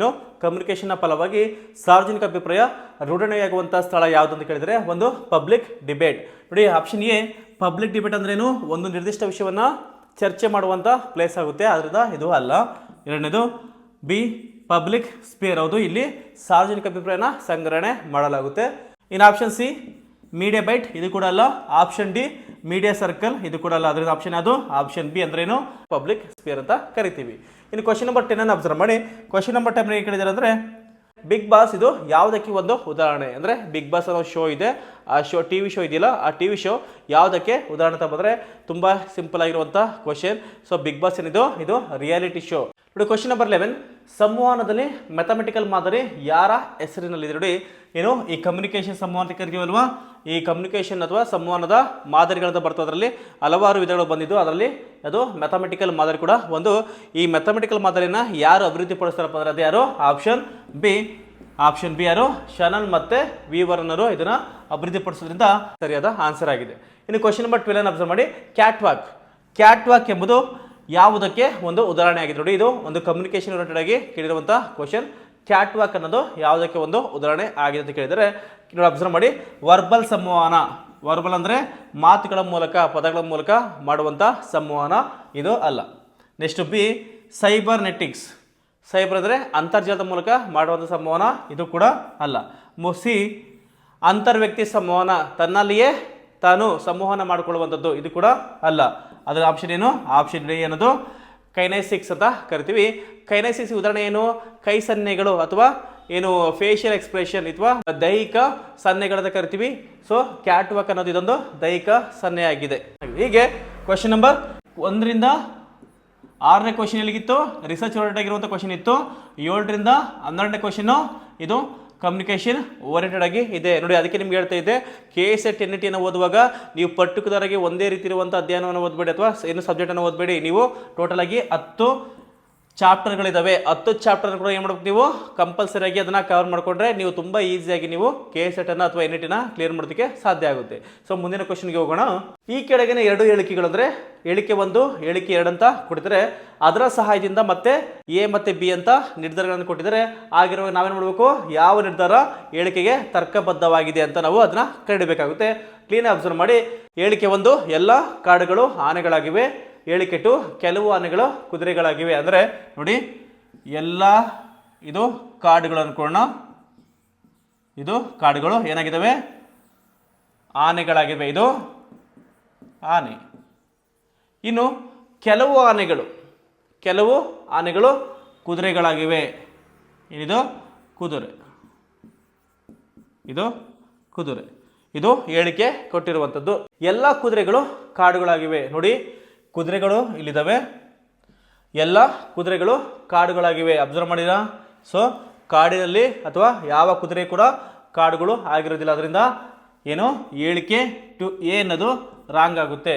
ಕಮ್ಯುನಿಕೇಷನ್ನ ಫಲವಾಗಿ ಸಾರ್ವಜನಿಕ ಅಭಿಪ್ರಾಯ ರೂಢಣೆಯಾಗುವಂಥ ಸ್ಥಳ ಯಾವುದು ಅಂತ ಕೇಳಿದರೆ ಒಂದು ಪಬ್ಲಿಕ್ ಡಿಬೇಟ್. ನೋಡಿ, ಆಪ್ಷನ್ ಎ ಪಬ್ಲಿಕ್ ಡಿಬೇಟ್ ಅಂದ್ರೇನು, ಒಂದು ನಿರ್ದಿಷ್ಟ ವಿಷಯವನ್ನು ಚರ್ಚೆ ಮಾಡುವಂಥ ಪ್ಲೇಸ್ ಆಗುತ್ತೆ. ಅದರಿಂದ ಇದು ಅಲ್ಲ. 2ನೇದು ಬಿ ಪಬ್ಲಿಕ್ ಸ್ಪೇರ್. ಹೌದು, ಇಲ್ಲಿ ಸಾರ್ವಜನಿಕ ಅಭಿಪ್ರಾಯನ ಸಂಗ್ರಹಣೆ ಮಾಡಲಾಗುತ್ತೆ. ಇನ್ನು ಆಪ್ಷನ್ ಸಿ ಮೀಡಿಯಾ ಬೈಟ್, ಇದು ಕೂಡ ಅಲ್ಲ. ಆಪ್ಷನ್ ಡಿ ಮೀಡಿಯಾ ಸರ್ಕಲ್, ಇದು ಕೂಡ ಅಲ್ಲ. ಅದರಿಂದ ಆಪ್ಷನ್ ಅದು ಆಪ್ಷನ್ ಬಿ ಅಂದ್ರೇನು, ಪಬ್ಲಿಕ್ ಸ್ಪೇರ್ ಅಂತ ಕರಿತೀವಿ. ಇನ್ನು ಕ್ವಶನ್ ನಂಬರ್ 10 ಅಬ್ಸರ್ವ್ ಮಾಡಿ. ಕ್ವಶನ್ ನಂಬರ್ 10 ಏನು ಕೇಳಿದ್ದಾರೆ ಅಂದರೆ ಬಿಗ್ ಬಾಸ್ ಇದು ಯಾವುದಕ್ಕೆ ಒಂದು ಉದಾಹರಣೆ ಅಂದರೆ ಬಿಗ್ ಬಾಸ್ ಅನ್ನೋ ಶೋ ಇದೆ, ಆ ಶೋ TV ಶೋ ಇದೆಯಲ್ಲ, ಆ TV ಶೋ ಯಾವುದಕ್ಕೆ ಉದಾಹರಣೆ ಅಂತ ಬಂದರೆ ತುಂಬ ಸಿಂಪಲ್ ಆಗಿರುವಂಥ ಕ್ವಶನ್. ಸೊ ಬಿಗ್ ಬಾಸ್ ಏನಿದು ಇದು ರಿಯಾಲಿಟಿ ಶೋ. ನೋಡಿ, ಕ್ವಶನ್ ನಂಬರ್ 11 ಸಂವಹನದಲ್ಲಿ ಮ್ಯಾಥಮೆಟಿಕಲ್ ಮಾದರಿ ಯಾರ ಹೆಸರಿನಲ್ಲಿದೆ. ನೋಡಿ, ಈ ಕಮ್ಯುನಿಕೇಷನ್ ಸಂವಹನ ಕರಿತೀವಲ್ವಾ, ಈ ಕಮ್ಯುನಿಕೇಷನ್ ಅಥವಾ ಸಂವಹನದ ಮಾದರಿಗಳಂತ ಬರ್ತದೆ. ಅದರಲ್ಲಿ ಹಲವಾರು ವಿಧಗಳು ಬಂದಿದ್ದು, ಅದರಲ್ಲಿ ಅದು ಮ್ಯಾಥಮೆಟಿಕಲ್ ಮಾದರಿ ಕೂಡ ಒಂದು. ಈ ಮ್ಯಾಥಮೆಟಿಕಲ್ ಮಾದರಿನ ಯಾರು ಅಭಿವೃದ್ಧಿಪಡಿಸ್ತಾರಪ್ಪ ಅಂದರೆ ಅದು ಯಾರು, ಆಪ್ಷನ್ ಬಿ ಯಾರು, ಶನನ್ ಮತ್ತು ವೀವರ್ ಅನ್ನೋರು ಇದನ್ನು ಅಭಿವೃದ್ಧಿಪಡಿಸೋದ್ರಿಂದ ಸರಿಯಾದ ಆನ್ಸರ್ ಆಗಿದೆ. ಇನ್ನು ಕ್ವಶನ್ ನಂಬರ್ 12 ಅಬ್ಸರ್ವ್ ಮಾಡಿ. ಕ್ಯಾಟ್ ವಾಕ್ ಎಂಬುದು ಯಾವುದಕ್ಕೆ ಒಂದು ಉದಾಹರಣೆ ಆಗಿದೆ. ನೋಡಿ, ಇದು ಒಂದು ಕಮ್ಯುನಿಕೇಷನ್ ರಿಲೇಟೆಡ್ ಆಗಿ ಕೇಳಿರುವಂಥ ಕ್ವಶನ್. ಕ್ಯಾಟ್ ವಾಕ್ ಅನ್ನೋದು ಯಾವುದಕ್ಕೆ ಒಂದು ಉದಾಹರಣೆ ಆಗಿದೆ ಅಂತ ಕೇಳಿದರೆ ನೋಡಿ, ಅಬ್ಸರ್ವ್ ಮಾಡಿ. ವರ್ಬಲ್ ಸಂವಹನ. ವರ್ಬಲ್ ಅಂದರೆ ಮಾತುಗಳ ಮೂಲಕ, ಪದಗಳ ಮೂಲಕ ಮಾಡುವಂಥ ಸಂವಹನ, ಇದು ಅಲ್ಲ. Next B cybernetics. ಸೈಬರ್ ಅಂದರೆ ಅಂತರ್ಜಾಲದ ಮೂಲಕ ಮಾಡುವಂಥ ಸಂವಹನ, ಇದು ಕೂಡ ಅಲ್ಲ. ಸಿ ಅಂತರ್ವ್ಯಕ್ತಿ ಸಂವಹನ, ತನ್ನಲ್ಲಿಯೇ ತಾನು ಸಂವಹನ ಮಾಡಿಕೊಳ್ಳುವಂಥದ್ದು, ಇದು ಕೂಡ ಅಲ್ಲ. ಅದರ ಆಪ್ಷನ್ ಏನು, ಆಪ್ಷನ್ ಡಿ ಅನ್ನೋದು ಕೈನೆಸಿಕ್ಸ್ ಅಂತ ಕರಿತೀವಿ. ಕೈನೆಸಿಕ್ಸ್ ಉದಾಹರಣೆ ಏನು? ಕೈ ಸನ್ನೆಗಳು ಅಥವಾ ಏನು ಫೇಶಿಯಲ್ ಎಕ್ಸ್ಪ್ರೆಷನ್ ಅಥವಾ ದೈಹಿಕ ಸನ್ನೆಗಳಂತ ಕರಿತೀವಿ. ಸೊ ಕ್ಯಾಟ್ ವಾಕ್ ಅನ್ನೋದು ಇದೊಂದು ದೈಹಿಕ ಸನ್ನೆ ಆಗಿದೆ. ಹೀಗೆ ಕ್ವಶನ್ ನಂಬರ್ 1ರಿಂದ 6ನೇ ಕ್ವಶನ್ ಎಲ್ಲಿಗಿತ್ತು? ರಿಸರ್ಚ್ ಓರಿಯೆಂಟೆಡ್ ಆಗಿರುವಂಥ ಕ್ವಶನ್ ಇತ್ತು. 7ರಿಂದ 12ನೇ ಕ್ವಶನ್ ಇದು ಕಮ್ಯುನಿಕೇಷನ್ ಓರಿಯೆಂಟೆಡ್ ಆಗಿ ಇದೆ ನೋಡಿ. ಅದಕ್ಕೆ ನಿಮ್ಗೆ ಹೇಳ್ತಾ ಇದ್ದೆ, KSET NET ಅನ್ನು ಓದುವಾಗ ನೀವು ಪರ್ಟಿಕ್ಯುಲರ್ ಆಗಿ ಒಂದೇ ರೀತಿ ಇರುವಂಥ ಅಧ್ಯಯನವನ್ನು ಓದಬೇಡಿ ಅಥವಾ ಏನು ಸಬ್ಜೆಕ್ಟನ್ನು ಓದಬೇಡಿ. ನೀವು ಟೋಟಲ್ ಆಗಿ 10 ಚಾಪ್ಟರ್ಗಳಿದ್ದಾವೆ. 10 ಚಾಪ್ಟರ್ ಕೂಡ ಏನು ಮಾಡ್ಬೇಕು ನೀವು ಕಂಪಲ್ಸರಿ ಆಗಿ ಅದನ್ನು ಕವರ್ ಮಾಡಿಕೊಂಡ್ರೆ ನೀವು ತುಂಬ ಈಸಿಯಾಗಿ ನೀವು KSET ಅನ್ನು ಅಥವಾ NET ಕ್ಲಿಯರ್ ಮಾಡೋದಕ್ಕೆ ಸಾಧ್ಯ ಆಗುತ್ತೆ. ಸೊ ಮುಂದಿನ ಕ್ವಶನ್ಗೆ ಹೋಗೋಣ. ಈ ಕೆಳಗಿನ 2 ಹೇಳಿಕೆಗಳು ಅಂದರೆ ಹೇಳಿಕೆ 1 ಹೇಳಿಕೆ 2 ಅಂತ ಕೊಟ್ಟಿದ್ದಾರೆ. ಅದರ ಸಹಾಯದಿಂದ ಮತ್ತೆ A ಮತ್ತು B ಅಂತ ನಿರ್ಧಾರಗಳನ್ನು ಕೊಟ್ಟಿದ್ದಾರೆ. ಆಗಿರೋ ನಾವೇನು ಮಾಡಬೇಕು? ಯಾವ ನಿರ್ಧಾರ ಹೇಳಿಕೆಗೆ ತರ್ಕಬದ್ಧವಾಗಿದೆ ಅಂತ ನಾವು ಅದನ್ನ ಕಂಡುಹಿಡಿಯಬೇಕಾಗುತ್ತೆ. ಕ್ಲೀನ್ ಅಬ್ಸರ್ವ್ ಮಾಡಿ. ಹೇಳಿಕೆ 1 ಎಲ್ಲ ಕಾಡುಗಳು ಆನೆಗಳಾಗಿವೆ. ಹೇಳಿಕೆ 2 ಕೆಲವು ಆನೆಗಳು ಕುದುರೆಗಳಾಗಿವೆ. ಅಂದರೆ ನೋಡಿ, ಎಲ್ಲ ಇದು ಕಾಡುಗಳು ಅನ್ಕೊಳ್ಳೋಣ. ಇದು ಕಾಡುಗಳು ಏನಾಗಿದ್ದಾವೆ? ಆನೆಗಳಾಗಿವೆ. ಇದು ಆನೆ. ಇನ್ನು ಕೆಲವು ಆನೆಗಳು ಕುದುರೆಗಳಾಗಿವೆ. ಏನಿದು? ಕುದುರೆ. ಇದು ಕುದುರೆ. ಇದು ಹೇಳಿಕೆ ಕೊಟ್ಟಿರುವಂಥದ್ದು. ಎಲ್ಲ ಕುದುರೆಗಳು ಕಾಡುಗಳಾಗಿವೆ. ನೋಡಿ, ಕುದುರೆಗಳು ಇಲ್ಲಿದ್ದಾವೆ. ಎಲ್ಲ ಕುದುರೆಗಳು ಕಾಡುಗಳಾಗಿವೆ. ಅಬ್ಸರ್ವ್ ಮಾಡಿರಾ? ಸೊ ಕಾಡಿನಲ್ಲಿ ಅಥವಾ ಯಾವ ಕುದುರೆ ಕೂಡ ಕಾಡುಗಳು ಆಗಿರೋದಿಲ್ಲ. ಅದರಿಂದ ಏನು ಹೇಳಿಕೆ 2A ಅನ್ನೋದು ರಾಂಗ್ ಆಗುತ್ತೆ.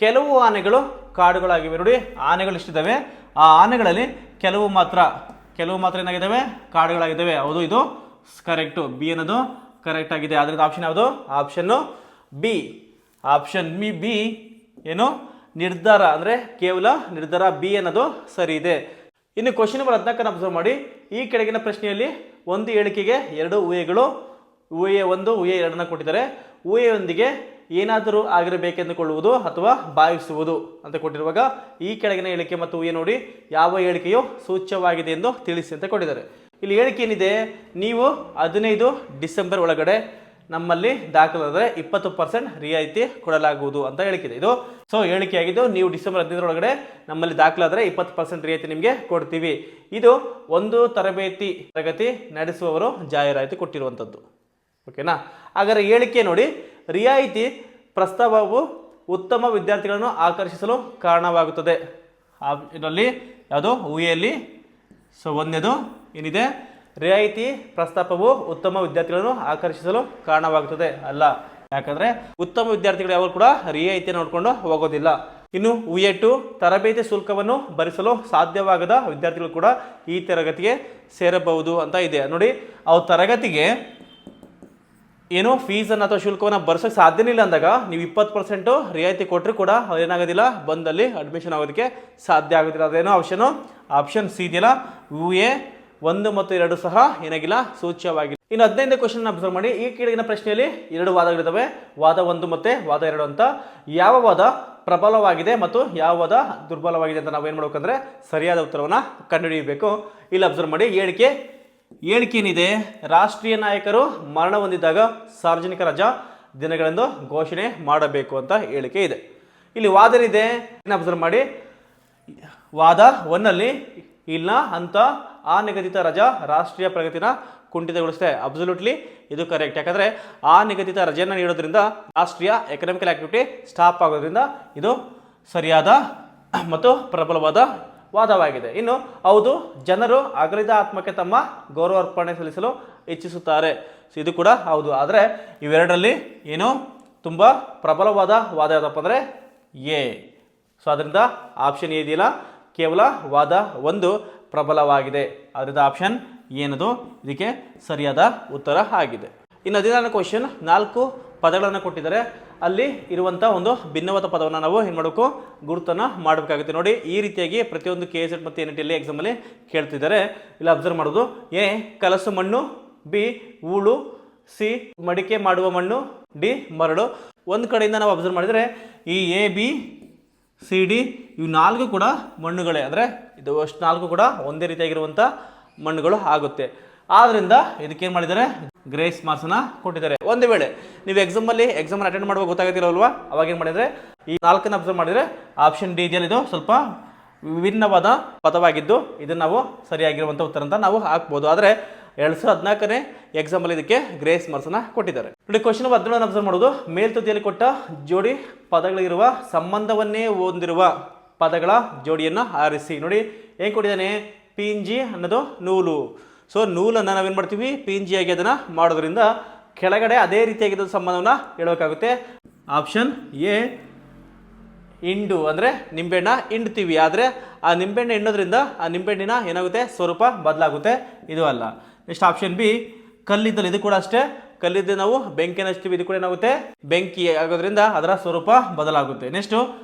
ಕೆಲವು ಆನೆಗಳು ಕಾಡುಗಳಾಗಿವೆ. ನೋಡಿ, ಆನೆಗಳು ಇಷ್ಟಿದ್ದಾವೆ. ಆ ಆನೆಗಳಲ್ಲಿ ಕೆಲವು ಮಾತ್ರ ಏನಾಗಿದ್ದಾವೆ? ಕಾಡುಗಳಾಗಿದ್ದಾವೆ. ಹೌದು, ಇದು ಕರೆಕ್ಟು. B ಅನ್ನೋದು ಕರೆಕ್ಟ್ ಆಗಿದೆ. ಅದರಿಂದ ಆಪ್ಷನ್ ಯಾವುದು? Option B. ಆಪ್ಷನ್ ಬಿ ಏನು? ನಿರ್ಧಾರ ಅಂದರೆ ಕೇವಲ ನಿರ್ಧಾರ B ಅನ್ನೋದು ಸರಿ ಇದೆ. ಇನ್ನು ಕ್ವಶನ್ ನಂಬರ್ 14 ಅಬ್ಸರ್ವ್ ಮಾಡಿ. ಈ ಕೆಳಗಿನ ಪ್ರಶ್ನೆಯಲ್ಲಿ ಒಂದು ಹೇಳಿಕೆಗೆ 2 ಊಹೆಗಳು, ಊಹೆ 1 ಊಹೆ 2 ಕೊಟ್ಟಿದ್ದಾರೆ. ಊಹೆಯೊಂದಿಗೆ ಏನಾದರೂ ಆಗಿರಬೇಕೆಂದುಕೊಳ್ಳುವುದು ಅಥವಾ ಭಾವಿಸುವುದು ಅಂತ ಕೊಟ್ಟಿರುವಾಗ ಈ ಕೆಳಗಿನ ಹೇಳಿಕೆ ಮತ್ತು ಊಹೆ ನೋಡಿ ಯಾವ ಹೇಳಿಕೆಯು ಸೂಚ್ಯವಾಗಿದೆ ಎಂದು ತಿಳಿಸಿ ಅಂತ ಕೊಟ್ಟಿದ್ದಾರೆ. ಇಲ್ಲಿ ಹೇಳಿಕೆ ಏನಿದೆ? ನೀವು 15 ಡಿಸೆಂಬರ್ ಒಳಗಡೆ ನಮ್ಮಲ್ಲಿ ದಾಖಲಾದರೆ 20% ರಿಯಾಯಿತಿ ಕೊಡಲಾಗುವುದು ಅಂತ ಹೇಳಿಕೆ ಇದು. ಸೊ ಹೇಳಿಕೆಯಾಗಿದ್ದು, ನೀವು ಡಿಸೆಂಬರ್ 15 ಒಳಗಡೆ ನಮ್ಮಲ್ಲಿ ದಾಖಲಾದರೆ 20% ರಿಯಾಯಿತಿ ನಿಮಗೆ ಕೊಡ್ತೀವಿ. ಇದು ಒಂದು ತರಗತಿ ನಡೆಸುವವರು ಜಾಹೀರಾತು ಕೊಟ್ಟಿರುವಂಥದ್ದು. ಓಕೆನಾ? ಹಾಗಾದರೆ ಹೇಳಿಕೆ ನೋಡಿ, ರಿಯಾಯಿತಿ ಪ್ರಸ್ತಾವವು ಉತ್ತಮ ವಿದ್ಯಾರ್ಥಿಗಳನ್ನು ಆಕರ್ಷಿಸಲು ಕಾರಣವಾಗುತ್ತದೆ. ಇದರಲ್ಲಿ ಯಾವುದು? ಊಹೆಯಲ್ಲಿ. ಸೊ ಒಂದೇದು ಏನಿದೆ? ರಿಯಾಯಿತಿ ಪ್ರಸ್ತಾಪವು ಉತ್ತಮ ವಿದ್ಯಾರ್ಥಿಗಳನ್ನು ಆಕರ್ಷಿಸಲು ಕಾರಣವಾಗುತ್ತದೆ ಅಲ್ಲ. ಯಾಕಂದ್ರೆ ಉತ್ತಮ ವಿದ್ಯಾರ್ಥಿಗಳು ಯಾವಾಗ ಕೂಡ ರಿಯಾಯಿತಿಯನ್ನು ನೋಡಿಕೊಂಡು ಹೋಗೋದಿಲ್ಲ. ಇನ್ನು ಊಹೆ 2 ತರಬೇತಿ ಶುಲ್ಕವನ್ನು ಭರಿಸಲು ಸಾಧ್ಯವಾಗದ ವಿದ್ಯಾರ್ಥಿಗಳು ಕೂಡ ಈ ತರಗತಿಗೆ ಸೇರಬಹುದು ಅಂತ ಇದೆ. ನೋಡಿ, ಅವ್ರ ತರಗತಿಗೆ ಏನೋ ಫೀಸನ್ನು ಅಥವಾ ಶುಲ್ಕವನ್ನು ಭರಿಸೋಕೆ ಸಾಧ್ಯನೇ ಇಲ್ಲ ಅಂದಾಗ ನೀವು 20% ರಿಯಾಯಿತಿ ಕೊಟ್ಟರು ಕೂಡ ಅವ್ರೇನಾಗೋದಿಲ್ಲ, ಬಂದಲ್ಲಿ ಅಡ್ಮಿಷನ್ ಆಗೋದಕ್ಕೆ ಸಾಧ್ಯ ಆಗೋದಿಲ್ಲ. ಅದೇನೋ ಆಪ್ಷನ್ ಸಿ ಇದೆಯಲ್ಲ, ಊಹೆ 1 ಮತ್ತು 2 ಸಹ ಏನಾಗಿಲ್ಲ, ಸೂಚ್ಯವಾಗಿಲ್ಲ. ಇನ್ನು 15ನೇ ಕ್ವಶನ್ ಅಬ್ಸರ್ವ್ ಮಾಡಿ. ಈ ಕೆಳಗಿನ ಪ್ರಶ್ನೆಯಲ್ಲಿ 2 ವಾದಗಳಿದ್ದಾವೆ, ವಾದ 1 ಮತ್ತು ವಾದ 2 ಅಂತ. ಯಾವ ವಾದ ಪ್ರಬಲವಾಗಿದೆ ಮತ್ತು ಯಾವ ವಾದ ದುರ್ಬಲವಾಗಿದೆ ಅಂತ ನಾವೇನು ಮಾಡ್ಬೇಕಂದ್ರೆ ಸರಿಯಾದ ಉತ್ತರವನ್ನು ಕಂಡುಹಿಡಿಯಬೇಕು. ಇಲ್ಲಿ ಅಬ್ಸರ್ವ್ ಮಾಡಿ. ಹೇಳಿಕೆ ಏನಿದೆ? ರಾಷ್ಟ್ರೀಯ ನಾಯಕರು ಮರಣ ಹೊಂದಿದಾಗ ಸಾರ್ವಜನಿಕ ರಜಾ ದಿನಗಳೆಂದು ಘೋಷಣೆ ಮಾಡಬೇಕು ಅಂತ ಹೇಳಿಕೆ ಇದೆ. ಇಲ್ಲಿ ವಾದ ಏನಿದೆ ಅಬ್ಸರ್ವ್ ಮಾಡಿ. ವಾದ 1ನಲ್ಲಿ ಇಲ್ಲ ಅಂತ ಅನಿಗದಿತ ರಜಾ ರಾಷ್ಟ್ರೀಯ ಪ್ರಗತಿನ ಕುಂಠಿತಗೊಳಿಸುತ್ತೆ. ಅಬ್ಸಲ್ಯೂಟ್ಲಿ ಇದು ಕರೆಕ್ಟ್. ಯಾಕಂದರೆ ಅನಿಗದಿತ ರಜೆಯನ್ನು ನೀಡೋದ್ರಿಂದ ರಾಷ್ಟ್ರೀಯ ಎಕನಾಮಿಕಲ್ ಆಕ್ಟಿವಿಟಿ ಸ್ಟಾಪ್ ಆಗೋದ್ರಿಂದ ಇದು ಸರಿಯಾದ ಮತ್ತು ಪ್ರಬಲವಾದ ವಾದವಾಗಿದೆ. ಇನ್ನು ಹೌದು, ಜನರು ಅಗಲಿದ ಆತ್ಮಕ್ಕೆ ತಮ್ಮ ಗೌರವಾರ್ಪಣೆ ಸಲ್ಲಿಸಲು ಇಚ್ಛಿಸುತ್ತಾರೆ. ಸೊ ಇದು ಕೂಡ ಹೌದು. ಆದರೆ ಇವೆರಡರಲ್ಲಿ ಏನು ತುಂಬ ಪ್ರಬಲವಾದ ವಾದ ಯಾವುದಪ್ಪ ಅಂದರೆ ಎ. ಸೊ ಅದರಿಂದ ಆಪ್ಷನ್ ಇದೆಯಲ್ಲ, ಕೇವಲ ವಾದ 1 ಪ್ರಬಲವಾಗಿದೆ. ಅದರಿಂದ ಆಪ್ಷನ್ ಏನದು ಇದಕ್ಕೆ ಸರಿಯಾದ ಉತ್ತರ ಆಗಿದೆ. ಇನ್ನು 14ನೇ ಕ್ವಶನ್, 4 ಪದಗಳನ್ನು ಕೊಟ್ಟಿದ್ದಾರೆ. ಅಲ್ಲಿ ಇರುವಂಥ ಒಂದು ಭಿನ್ನವಾದ ಪದವನ್ನು ನಾವು ಏನು ಮಾಡಬೇಕು, ಗುರುತನ್ನು ಮಾಡಬೇಕಾಗುತ್ತೆ. ನೋಡಿ, ಈ ರೀತಿಯಾಗಿ ಪ್ರತಿಯೊಂದು KSET ಮತ್ತು NET ಎಕ್ಸಾಮಲ್ಲಿ ಕೇಳ್ತಿದ್ದಾರೆ. ಇಲ್ಲಿ ಅಬ್ಸರ್ವ್ ಮಾಡೋದು, ಎ ಕಲಸು ಮಣ್ಣು, ಬಿ ಹೂಳು, ಸಿ ಮಡಿಕೆ ಮಾಡುವ ಮಣ್ಣು, ಡಿ ಮರಳು. ಒಂದು ಕಡೆಯಿಂದ ನಾವು ಅಬ್ಸರ್ವ್ ಮಾಡಿದರೆ ಈ ABCD ಇವು 4 ಕೂಡ ಮಣ್ಣುಗಳೇ. ಅಂದರೆ ಇದು ಅಷ್ಟು 4 ಕೂಡ ಒಂದೇ ರೀತಿಯಾಗಿರುವಂಥ ಮಣ್ಣುಗಳು ಆಗುತ್ತೆ. ಆದ್ದರಿಂದ ಇದಕ್ಕೇನು ಮಾಡಿದ್ದಾರೆ, ಗ್ರೇಸ್ ಮಾರ್ಕ್ಸನ್ನು ಕೊಟ್ಟಿದ್ದಾರೆ. ಒಂದು ವೇಳೆ ನೀವು ಎಕ್ಸಾಮನ್ನು ಅಟೆಂಡ್ ಮಾಡುವಾಗ ಗೊತ್ತಾಗೋದಿಲ್ಲವಲ್ವಾ, ಅವಾಗ ಏನು ಮಾಡಿದರೆ ಈ 4 ಅಬ್ಸರ್ವ್ ಮಾಡಿದರೆ ಆಪ್ಷನ್ ಡಿ ಇದೆಯಲ್ಲ, ಇದು ಸ್ವಲ್ಪ ವಿಭಿನ್ನವಾದ ಪದವಾಗಿದ್ದು ಇದನ್ನು ನಾವು ಸರಿಯಾಗಿರುವಂಥ ಉತ್ತರ ಅಂತ ನಾವು ಹಾಕ್ಬೋದು. ಆದರೆ 2014ನೇ ಎಕ್ಸಾಂಪಲ್ ಇದಕ್ಕೆ ಗ್ರೇಸ್ ಮಾರ್ಕ್ಸನ್ನು ಕೊಟ್ಟಿದ್ದಾರೆ. ನೋಡಿ ಕ್ವಶನ್ 17 ಅಬ್ಸರ್ವ್ ಮಾಡೋದು. ಮೇಲ್ತುದಿಯಲ್ಲಿ ಕೊಟ್ಟ ಜೋಡಿ ಪದಗಳಿರುವ ಸಂಬಂಧವನ್ನೇ ಹೊಂದಿರುವ ಪದಗಳ ಜೋಡಿಯನ್ನು ಆರಿಸಿ. ನೋಡಿ ಏನು ಕೊಟ್ಟಿದ್ದಾನೆ, ಪಿಂಜಿ ಅನ್ನೋದು ನೂಲು. ಸೊ ನೂಲನ್ನು ನಾವೇನು ಮಾಡ್ತೀವಿ, ಪಿಂಜಿಯಾಗಿ ಅದನ್ನು ಮಾಡೋದ್ರಿಂದ ಕೆಳಗಡೆ ಅದೇ ರೀತಿಯಾಗಿದ್ದ ಸಂಬಂಧವನ್ನು ಹೇಳಬೇಕಾಗುತ್ತೆ. ಆಪ್ಷನ್ ಎ ಹಿಂಡು ಅಂದರೆ ನಿಂಬೆಹಣ್ಣ ಹಿಂಡ್ತೀವಿ, ಆದರೆ ಆ ನಿಂಬೆಹಣ್ಣು ಹಿಂಡೋದ್ರಿಂದ ಆ ನಿಂಬೆಹಣ್ಣಿನ ಏನಾಗುತ್ತೆ, ಸ್ವರೂಪ ಬದಲಾಗುತ್ತೆ. ಇದು ಅಲ್ಲ. ನೆಕ್ಸ್ಟ್ ಆಪ್ಷನ್ ಬಿ ಕಲ್ಲಿದ್ದಲು. ಇದು ಕೂಡ ಅಷ್ಟೇ, ಕಲ್ಲಿದ್ದ ನಾವು ಬೆಂಕಿಯನ್ನು ಹಚ್ತೀವಿ, ಇದು ಕೂಡ ಏನಾಗುತ್ತೆ, ಬೆಂಕಿ ಆಗೋದ್ರಿಂದ ಅದರ ಸ್ವರೂಪ ಬದಲಾಗುತ್ತೆ. ನೆಕ್ಸ್ಟು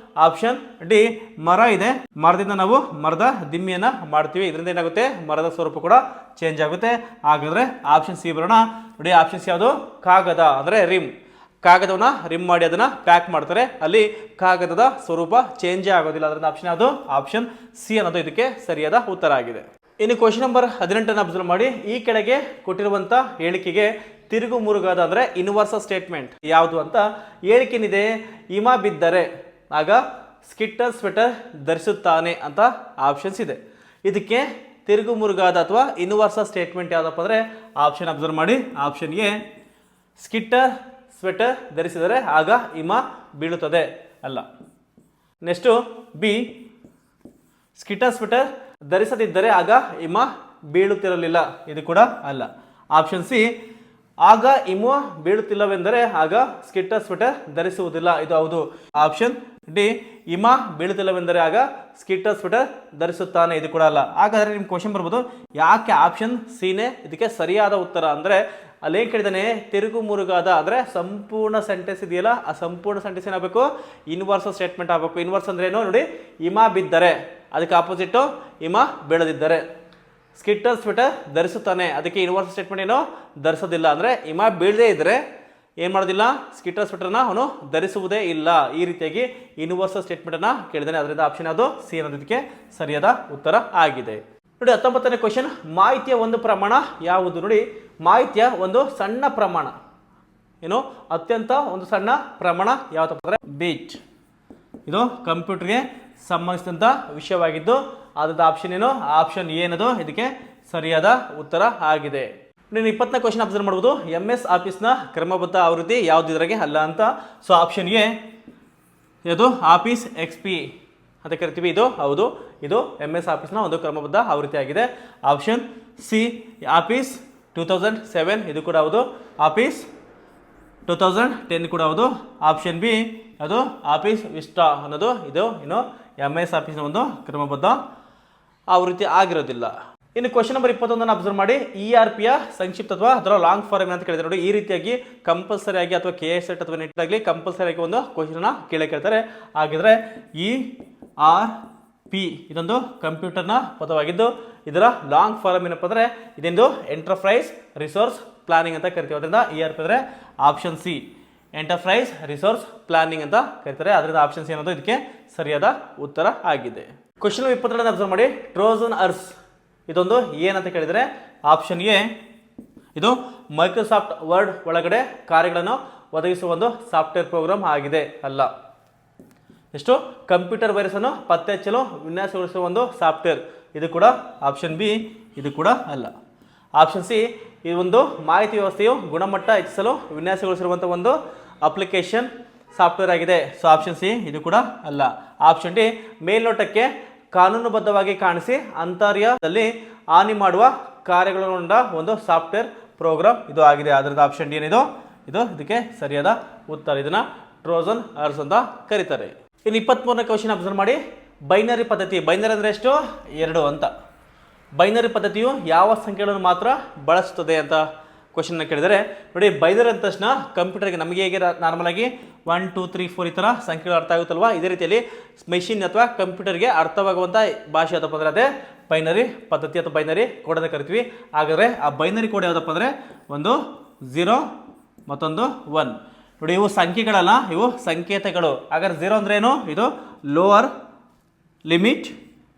ಆಪ್ಷನ್ ಡಿ ಮರ ಇದೆ, ಮರದಿಂದ ನಾವು ಮರದ ದಿಮ್ಮಿಯನ್ನು ಮಾಡ್ತೀವಿ, ಇದರಿಂದ ಏನಾಗುತ್ತೆ, ಮರದ ಸ್ವರೂಪ ಕೂಡ ಚೇಂಜ್ ಆಗುತ್ತೆ. ಹಾಗಾದರೆ ಆಪ್ಷನ್ ಸಿ ಬರೋಣ. ನೋಡಿ ಆಪ್ಷನ್ ಸಿ ಯಾವುದು, ಕಾಗದ ಅಂದರೆ ರಿಮ್. ಕಾಗದವನ್ನು ರಿಮ್ ಮಾಡಿ ಅದನ್ನು ಪ್ಯಾಕ್ ಮಾಡ್ತಾರೆ, ಅಲ್ಲಿ ಕಾಗದದ ಸ್ವರೂಪ ಚೇಂಜೇ ಆಗೋದಿಲ್ಲ. ಅದರಿಂದ ಆಪ್ಷನ್ ಯಾವುದು, ಆಪ್ಷನ್ ಸಿ ಅನ್ನೋದು ಇದಕ್ಕೆ ಸರಿಯಾದ ಉತ್ತರ ಆಗಿದೆ. ಇನ್ನು ಕ್ವಶನ್ ನಂಬರ್ 18 ಅಬ್ಸರ್ವ್ ಮಾಡಿ. ಈ ಕೆಳಗೆ ಕೊಟ್ಟಿರುವಂಥ ಹೇಳಿಕೆಗೆ ತಿರುಗು ಮುರುಗಾದ ಅಂದರೆ ಯೂನಿವರ್ಸಲ್ ಸ್ಟೇಟ್ಮೆಂಟ್ ಯಾವುದು ಅಂತ ಹೇಳಿಕೆನಿದೆ. ಹಿಮ ಬಿದ್ದರೆ ಆಗ ಸ್ಕಿಟ್ಟರ್ ಸ್ವೆಟರ್ ಧರಿಸುತ್ತಾನೆ ಅಂತ ಆಪ್ಷನ್ಸ್ ಇದೆ. ಇದಕ್ಕೆ ತಿರುಗು ಮುರುಗಾದ ಅಥವಾ ಯೂನಿವರ್ಸಲ್ ಸ್ಟೇಟ್ಮೆಂಟ್ ಯಾವುದಪ್ಪ ಅಂದರೆ ಆಪ್ಷನ್ ಅಬ್ಸರ್ವ್ ಮಾಡಿ. ಆಪ್ಷನ್ ಎ ಸ್ಕಿಟ್ಟರ್ ಸ್ವೆಟರ್ ಧರಿಸಿದರೆ ಆಗ ಹಿಮ ಬೀಳುತ್ತದೆ, ಅಲ್ಲ. ನೆಕ್ಸ್ಟು ಬಿ ಸ್ಕಿಟ್ಟರ್ ಸ್ವೆಟರ್ ಧರಿಸದಿದ್ದರೆ ಆಗ ಹಿಮ ಬೀಳುತ್ತಿರಲಿಲ್ಲ, ಇದು ಕೂಡ ಅಲ್ಲ. ಆಪ್ಷನ್ ಸಿ ಆಗ ಹಿಮ ಬೀಳುತ್ತಿಲ್ಲವೆಂದರೆ ಆಗ ಸ್ಕಿಟ್ಟರ್ ಸ್ವೆಟರ್ ಧರಿಸುವುದಿಲ್ಲ, ಇದು ಹೌದು. ಆಪ್ಷನ್ ಡಿ ಹಿಮ ಬೀಳುತ್ತಿಲ್ಲವೆಂದರೆ ಆಗ ಸ್ಕಿಟ್ಟರ್ ಸ್ವೆಟರ್ ಧರಿಸುತ್ತಾನೆ, ಇದು ಕೂಡ ಅಲ್ಲ. ಹಾಗಾದರೆ ನಿಮ್ಮ ಕ್ವಶನ್ ಬರ್ಬೋದು, ಯಾಕೆ ಆಪ್ಷನ್ ಸಿನೇ ಇದಕ್ಕೆ ಸರಿಯಾದ ಉತ್ತರ ಅಂದರೆ ಅಲ್ಲೇನು ಕೇಳಿದಾನೆ, ತಿರುಗು ಮುರುಗಾದ ಅಂದರೆ ಸಂಪೂರ್ಣ ಸೆಂಟೆನ್ಸ್ ಇದೆಯಲ್ಲ, ಆ ಸಂಪೂರ್ಣ ಸೆಂಟೆನ್ಸ್ ಏನಾಗಬೇಕು, ಯೂನಿವರ್ಸಲ್ ಸ್ಟೇಟ್ಮೆಂಟ್ ಆಗಬೇಕು. ಯೂನಿವರ್ಸ್ ಅಂದ್ರೆ ಏನು ನೋಡಿ, ಹಿಮ ಬಿದ್ದರೆ, ಅದಕ್ಕೆ ಆಪೋಸಿಟ್ಟು ಹಿಮ ಬೀಳದಿದ್ದರೆ. ಸ್ಕಿಟ್ಟರ್ ಸ್ವೆಟರ್ ಧರಿಸುತ್ತಾನೆ, ಅದಕ್ಕೆ ಯೂನಿವರ್ಸಲ್ ಸ್ಟೇಟ್ಮೆಂಟ್ ಏನೋ ಧರಿಸೋದಿಲ್ಲ, ಅಂದರೆ ಹಿಮ ಬೀಳದೇ ಇದ್ದರೆ ಏನು ಮಾಡೋದಿಲ್ಲ, ಸ್ಕಿಟ್ಟರ್ ಸ್ವೆಟರ್ನ ಅವನು ಧರಿಸುವುದೇ ಇಲ್ಲ. ಈ ರೀತಿಯಾಗಿ ಯೂನಿವರ್ಸಲ್ ಸ್ಟೇಟ್ಮೆಂಟನ್ನು ಕೇಳಿದಾನೆ. ಅದರಿಂದ ಆಪ್ಷನ್ ಅದು ಸಿ ಅನ್ನೋದಕ್ಕೆ ಸರಿಯಾದ ಉತ್ತರ ಆಗಿದೆ. ನೋಡಿ 19ನೇ ಕ್ವಶನ್, ಮಾಹಿತಿಯ ಒಂದು ಪ್ರಮಾಣ ಯಾವುದು? ನೋಡಿ ಮಾಹಿತಿಯ ಒಂದು ಸಣ್ಣ ಪ್ರಮಾಣ ಏನು, ಅತ್ಯಂತ ಒಂದು ಸಣ್ಣ ಪ್ರಮಾಣ ಯಾವತ್ತಪ್ಪ ಅಂದರೆ ಬೀಟ್. ಇದು ಕಂಪ್ಯೂಟರ್ಗೆ ಸಂಬಂಧಿಸಿದಂಥ ವಿಷಯವಾಗಿದ್ದು ಅದರ ಆಪ್ಷನ್ ಏನು, ಆಪ್ಷನ್ ಏನದು ಇದಕ್ಕೆ ಸರಿಯಾದ ಉತ್ತರ ಆಗಿದೆ. ನೀನು 20ನೇ ಕ್ವಶನ್ ಅಬ್ಸರ್ವ್ ಮಾಡ್ಬೋದು. MS ಆಫೀಸ್ನ ಕ್ರಮಬದ್ಧ ಆವೃತ್ತಿ ಯಾವುದು ಇದರಾಗೆ ಅಲ್ಲ ಅಂತ. ಸೊ ಆಪ್ಷನ್ ಎ ಇದು ಆಫೀಸ್ XP ಅಂತ ಕರಿತೀವಿ, ಇದು ಹೌದು, ಇದು MS ಆಫೀಸ್ನ ಒಂದು ಕ್ರಮಬದ್ಧ ಆವೃತ್ತಿ ಆಗಿದೆ. ಆಪ್ಷನ್ ಸಿ ಆಫೀಸ್ 2007, ಇದು ಕೂಡ ಹೌದು. ಆಫೀಸ್ 2010 ಕೂಡ ಹೌದು. ಆಪ್ಷನ್ ಬಿ ಅದು ಆಫೀಸ್ ವಿಸ್ಟಾ ಅನ್ನೋದು ಇದು ಇನ್ನು MS ಆಫೀಸ್ನ ಒಂದು ಕ್ರಮಬದ್ಧ ಆವೃತ್ತಿ ಆಗಿರೋದಿಲ್ಲ. ಇನ್ನು ಕ್ವಶನ್ ನಂಬರ್ 21 ಅಬ್ಸರ್ವ್ ಮಾಡಿ. ERPಯ ಸಂಕ್ಷಿಪ್ತ ಅಥವಾ ಅದರ ಲಾಂಗ್ ಫಾರ್ಮ್ ಅಂತ ಕೇಳಿದ್ರೆ ನೋಡಿ, ಈ ರೀತಿಯಾಗಿ ಕಂಪಲ್ಸರಿ ಆಗಿ ಅಥವಾ KSET ಅಥವಾ ನೆಟ್ ಆಗಲಿ ಕಂಪಲ್ಸರಿ ಆಗಿ ಒಂದು ಕ್ವಶನ್ ಕೇಳ್ತಾರೆ. ಹಾಗಿದ್ರೆ ERP ಇದೊಂದು ಕಂಪ್ಯೂಟರ್ನ ಪದವಾಗಿದ್ದು ಇದರ ಲಾಂಗ್ ಫಾರ್ಮ್ ಏನಪ್ಪ ಅಂದರೆ ಇದೊಂದು ಎಂಟರ್ಪ್ರೈಸ್ ರಿಸೋರ್ಸ್ ಪ್ಲಾನಿಂಗ್ ಅಂತ ಕರಿತೀವಿ. ಅದರಿಂದ ERP ಅಂದರೆ option C enterprise resource planning ಅಂತ ಕರೀತಾರೆ. ಅದರಿಂದ ಆಪ್ಷನ್ ಸಿ ಅನ್ನೋದು ಇದಕ್ಕೆ ಸರಿಯಾದ ಉತ್ತರ ಆಗಿದೆ. ಕ್ವಶನ್ 22 ಅಬ್ಸರ್ವ್ ಮಾಡಿ. ಟ್ರೋಜನ್ ಅರ್ಸ್ ಇದೊಂದು ಏನಂತ ಕೇಳಿದರೆ ಆಪ್ಷನ್ ಎ ಇದು ಮೈಕ್ರೋಸಾಫ್ಟ್ ವರ್ಡ್ ಒಳಗಡೆ ಕಾರ್ಯಗಳನ್ನು ಒದಗಿಸುವ ಒಂದು ಸಾಫ್ಟ್ವೇರ್ ಪ್ರೋಗ್ರಾಮ್ ಆಗಿದೆ, ಅಲ್ಲ. ಎಷ್ಟು ಕಂಪ್ಯೂಟರ್ ವೈರಸ್ ಅನ್ನು ಪತ್ತೆ ಹಚ್ಚಲು ವಿನ್ಯಾಸಗೊಳಿಸುವ ಒಂದು ಸಾಫ್ಟ್ವೇರ್, ಇದು ಕೂಡ ಆಪ್ಷನ್ ಬಿ, ಇದು ಕೂಡ ಅಲ್ಲ. ಆಪ್ಷನ್ ಸಿ ಈ ಒಂದು ಮಾಹಿತಿ ವ್ಯವಸ್ಥೆಯು ಗುಣಮಟ್ಟ ಹೆಚ್ಚಿಸಲು ವಿನ್ಯಾಸಗೊಳಿಸಿರುವಂಥ ಒಂದು ಅಪ್ಲಿಕೇಶನ್ ಸಾಫ್ಟ್ವೇರ್ ಆಗಿದೆ. ಸೊ ಆಪ್ಷನ್ ಸಿ ಇದು ಕೂಡ ಅಲ್ಲ. ಆಪ್ಷನ್ ಡಿ ಮೇಲ್ನೋಟಕ್ಕೆ ಕಾನೂನುಬದ್ಧವಾಗಿ ಕಾಣಿಸಿ ಅಂತರ್ಯದಲ್ಲಿ ಹಾನಿ ಮಾಡುವ ಕಾರ್ಯಗಳನ್ನೊಳಗೊಂಡ ಒಂದು ಸಾಫ್ಟ್ವೇರ್ ಪ್ರೋಗ್ರಾಮ್ ಇದು ಆಗಿದೆ. ಅದರಿಂದ ಆಪ್ಷನ್ ಡಿ ಏನಿದು ಇದು ಇದಕ್ಕೆ ಸರಿಯಾದ ಉತ್ತರ. ಇದನ್ನು ಟ್ರೋಜನ್ ಅರ್ಸ್ ಅಂತ ಕರೀತಾರೆ. ಇನ್ನು 23ನೇ ಕ್ವಶನ್ ಅಬ್ಸರ್ವ್ ಮಾಡಿ. ಬೈನರಿ ಪದ್ಧತಿ, ಬೈನರಿ ಅಂದರೆ ಎಷ್ಟು, 2 ಅಂತ. ಬೈನರಿ ಪದ್ಧತಿಯು ಯಾವ ಸಂಖ್ಯೆಗಳನ್ನು ಮಾತ್ರ ಬಳಸುತ್ತದೆ ಅಂತ ಕ್ವಶನ್ನ ಕೇಳಿದರೆ ನೋಡಿ, ಬೈನರಿ ಅಂದ ತಕ್ಷಣ ಕಂಪ್ಯೂಟರ್ಗೆ ನಮಗೆ ಹೇಗೆ ನಾರ್ಮಲ್ ಆಗಿ 1 2 3 4 ಈ ಥರ ಸಂಖ್ಯೆಗಳು ಅರ್ಥ ಆಗುತ್ತಲ್ವಾ, ಇದೇ ರೀತಿಯಲ್ಲಿ ಮೆಷಿನ್ ಅಥವಾ ಕಂಪ್ಯೂಟರ್ಗೆ ಅರ್ಥವಾಗುವಂಥ ಭಾಷೆ ಯಾವುದಪ್ಪ ಅಂದರೆ ಅದೇ ಬೈನರಿ ಪದ್ಧತಿ ಅಥವಾ ಬೈನರಿ ಕೋಡ್ ಅಂತ ಕರಿತೀವಿ. ಹಾಗಾದರೆ ಆ ಬೈನರಿ ಕೋಡ್ ಯಾವುದಪ್ಪ ಅಂದರೆ ಒಂದು 0 ಮತ್ತೊಂದು 1. ನೋಡಿ ಇವು ಸಂಖ್ಯೆಗಳಲ್ಲ, ಇವು ಸಂಕೇತಗಳು. ಹಾಗಾದ್ರೆ 0 ಅಂದ್ರೆ ಏನು, ಇದು ಲೋವರ್ ಲಿಮಿಟ್,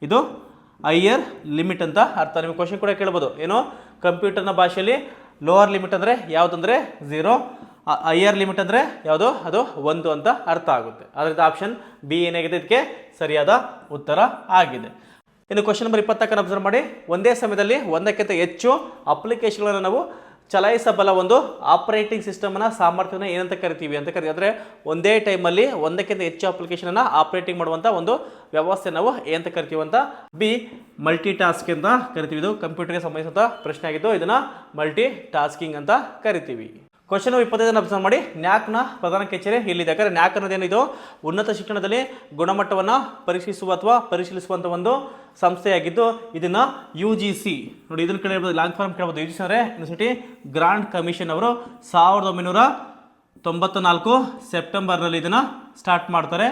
ಇದು ಹೈಯರ್ ಲಿಮಿಟ್ ಅಂತ ಅರ್ಥ. ನಿಮಗೆ ಕ್ವಶನ್ ಕೂಡ ಕೇಳ್ಬೋದು, ಏನು ಕಂಪ್ಯೂಟರ್ನ ಭಾಷೆಯಲ್ಲಿ ಲೋವರ್ ಲಿಮಿಟ್ ಅಂದರೆ ಯಾವುದಂದರೆ 0, ಹೈಯರ್ ಲಿಮಿಟ್ ಅಂದರೆ ಯಾವುದು ಅದು 1 ಅಂತ ಅರ್ಥ ಆಗುತ್ತೆ. ಅದರಿಂದ ಆಪ್ಷನ್ ಬಿ ಏನಾಗಿದೆ ಇದಕ್ಕೆ ಸರಿಯಾದ ಉತ್ತರ ಆಗಿದೆ. ಇನ್ನು ಕ್ವಶನ್ ನಂಬರ್ 20 ಅಬ್ಸರ್ವ್ ಮಾಡಿ. ಒಂದೇ ಸಮಯದಲ್ಲಿ ಒಂದಕ್ಕಿಂತ ಹೆಚ್ಚು ಅಪ್ಲಿಕೇಶನ್ಗಳನ್ನು ನಾವು ಚಲಾಯಿಸಬಲ್ಲ ಒಂದು ಆಪರೇಟಿಂಗ್ ಸಿಸ್ಟಮ್ನ ಸಾಮರ್ಥ್ಯವನ್ನು ಏನಂತ ಕರಿತೀವಿ ಅಂತ ಅಂದರೆ ಒಂದೇ ಟೈಮಲ್ಲಿ ಒಂದಕ್ಕಿಂತ ಹೆಚ್ಚು ಅಪ್ಲಿಕೇಶನನ್ನು ಆಪರೇಟಿಂಗ್ ಮಾಡುವಂಥ ಒಂದು ವ್ಯವಸ್ಥೆ ನಾವು ಏನಂತ ಕರಿತೀವಿ ಅಂತ ಬಿ ಮಲ್ಟಿ ಟಾಸ್ಕ್ ಅಂತ ಕರಿತೀವಿ. ಇದು ಕಂಪ್ಯೂಟರ್ಗೆ ಸಂಬಂಧಿಸಿದ ಪ್ರಶ್ನೆ ಆಗಿದ್ದು ಇದನ್ನು ಮಲ್ಟಿ ಟಾಸ್ಕಿಂಗ್ ಅಂತ ಕರಿತೀವಿ. ಕ್ವಶನ್ 25 ಅಬ್ಸರ್ವ್ ಮಾಡಿ. ನ್ಯಾಕ್ನ ಪ್ರಧಾನ ಕಚೇರಿ ಇಲ್ಲಿದೆ. ಯಾಕಂದರೆ ನ್ಯಾಕ್ ಅನ್ನೋದೇನಿದು ಉನ್ನತ ಶಿಕ್ಷಣದಲ್ಲಿ ಗುಣಮಟ್ಟವನ್ನು ಪರೀಕ್ಷಿಸುವ ಅಥವಾ ಪರಿಶೀಲಿಸುವಂಥ ಒಂದು ಸಂಸ್ಥೆಯಾಗಿದ್ದು ಇದನ್ನು UGC ನೋಡಿ, ಇದನ್ನು ಕೇಳಿರ್ಬೋದು, ಲಾಂಗ್ ಫಾರ್ಮ್ ಕೇಳ್ಬೋದು. UGC ಅಂದರೆ ಯೂನಿವರ್ಸಿಟಿ ಗ್ರಾಂಟ್ ಕಮಿಷನ್ ಅವರು 1994 ಸೆಪ್ಟೆಂಬರ್ನಲ್ಲಿ ಇದನ್ನು ಸ್ಟಾರ್ಟ್ ಮಾಡ್ತಾರೆ.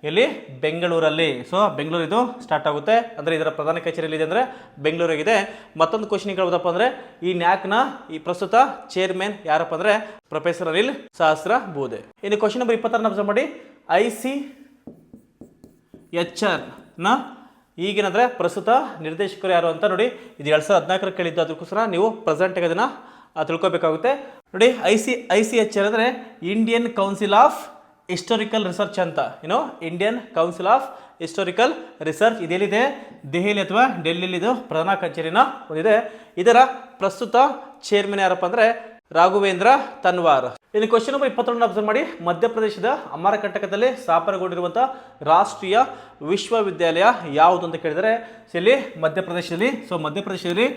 ಇಲ್ಲಿ ಬೆಂಗಳೂರಲ್ಲಿ. ಸೊ ಬೆಂಗಳೂರು ಇದು ಸ್ಟಾರ್ಟ್ ಆಗುತ್ತೆ. ಅಂದರೆ ಇದರ ಪ್ರಧಾನ ಕಚೇರಿ ಇದೆ ಅಂದರೆ ಬೆಂಗಳೂರಾಗಿದೆ. ಮತ್ತೊಂದು ಕ್ವಶನ್ ಕೇಳೋದಪ್ಪ ಅಂದರೆ ಈ ನ್ಯಾಕ್ನ ಈ ಪ್ರಸ್ತುತ ಚೇರ್ಮನ್ ಯಾರಪ್ಪ ಅಂದರೆ ಪ್ರೊಫೆಸರ್ ಅನಿಲ್ ಸಹಸ್ರಬುದ್ಧೆ. ಇನ್ನು ಕ್ವಶನ್ ನಂಬರ್ 26 ಅಬ್ಸರ್ವ್ ಮಾಡಿ. ICHR ನ ಈಗಿನಂದ್ರೆ ಪ್ರಸ್ತುತ ನಿರ್ದೇಶಕರು ಯಾರು ಅಂತ ನೋಡಿ. ಇದು 2014 ಕೇಳಿದ್ದು, ಅದಕ್ಕೋಸ್ಕರ ನೀವು ಪ್ರೆಸೆಂಟ್ಗೆ ಅದನ್ನು ತಿಳ್ಕೊಬೇಕಾಗುತ್ತೆ. ನೋಡಿ ICHR ಅಂದರೆ Indian council of historical research ಅಂತ. Indian council of historical research ಇದೆಲ್ಲಿದೆ? ದೆಹಲಿ ಅಥವಾ ಡೆಲ್ಲಿಲಿ ಇದು ಪ್ರಧಾನ ಕಚೇರಿನ ಹೊಂದಿದೆ. ಇದರ ಪ್ರಸ್ತುತ ಚೇರ್ಮನ್ ಯಾರಪ್ಪ ಅಂದರೆ ರಾಘವೇಂದ್ರ ತನ್ವಾರ್. ಇನ್ನು ಕ್ವಶನ್ ನಂಬರ್ 22 ಅಬ್ಸರ್ವ್ ಮಾಡಿ. ಮಧ್ಯಪ್ರದೇಶದ ಅಮರಕಂಟಕದಲ್ಲಿ ಸ್ಥಾಪನೆಗೊಂಡಿರುವಂಥ ರಾಷ್ಟ್ರೀಯ ವಿಶ್ವವಿದ್ಯಾಲಯ ಯಾವುದು ಅಂತ ಕೇಳಿದರೆ ಇಲ್ಲಿ ಮಧ್ಯಪ್ರದೇಶದಲ್ಲಿ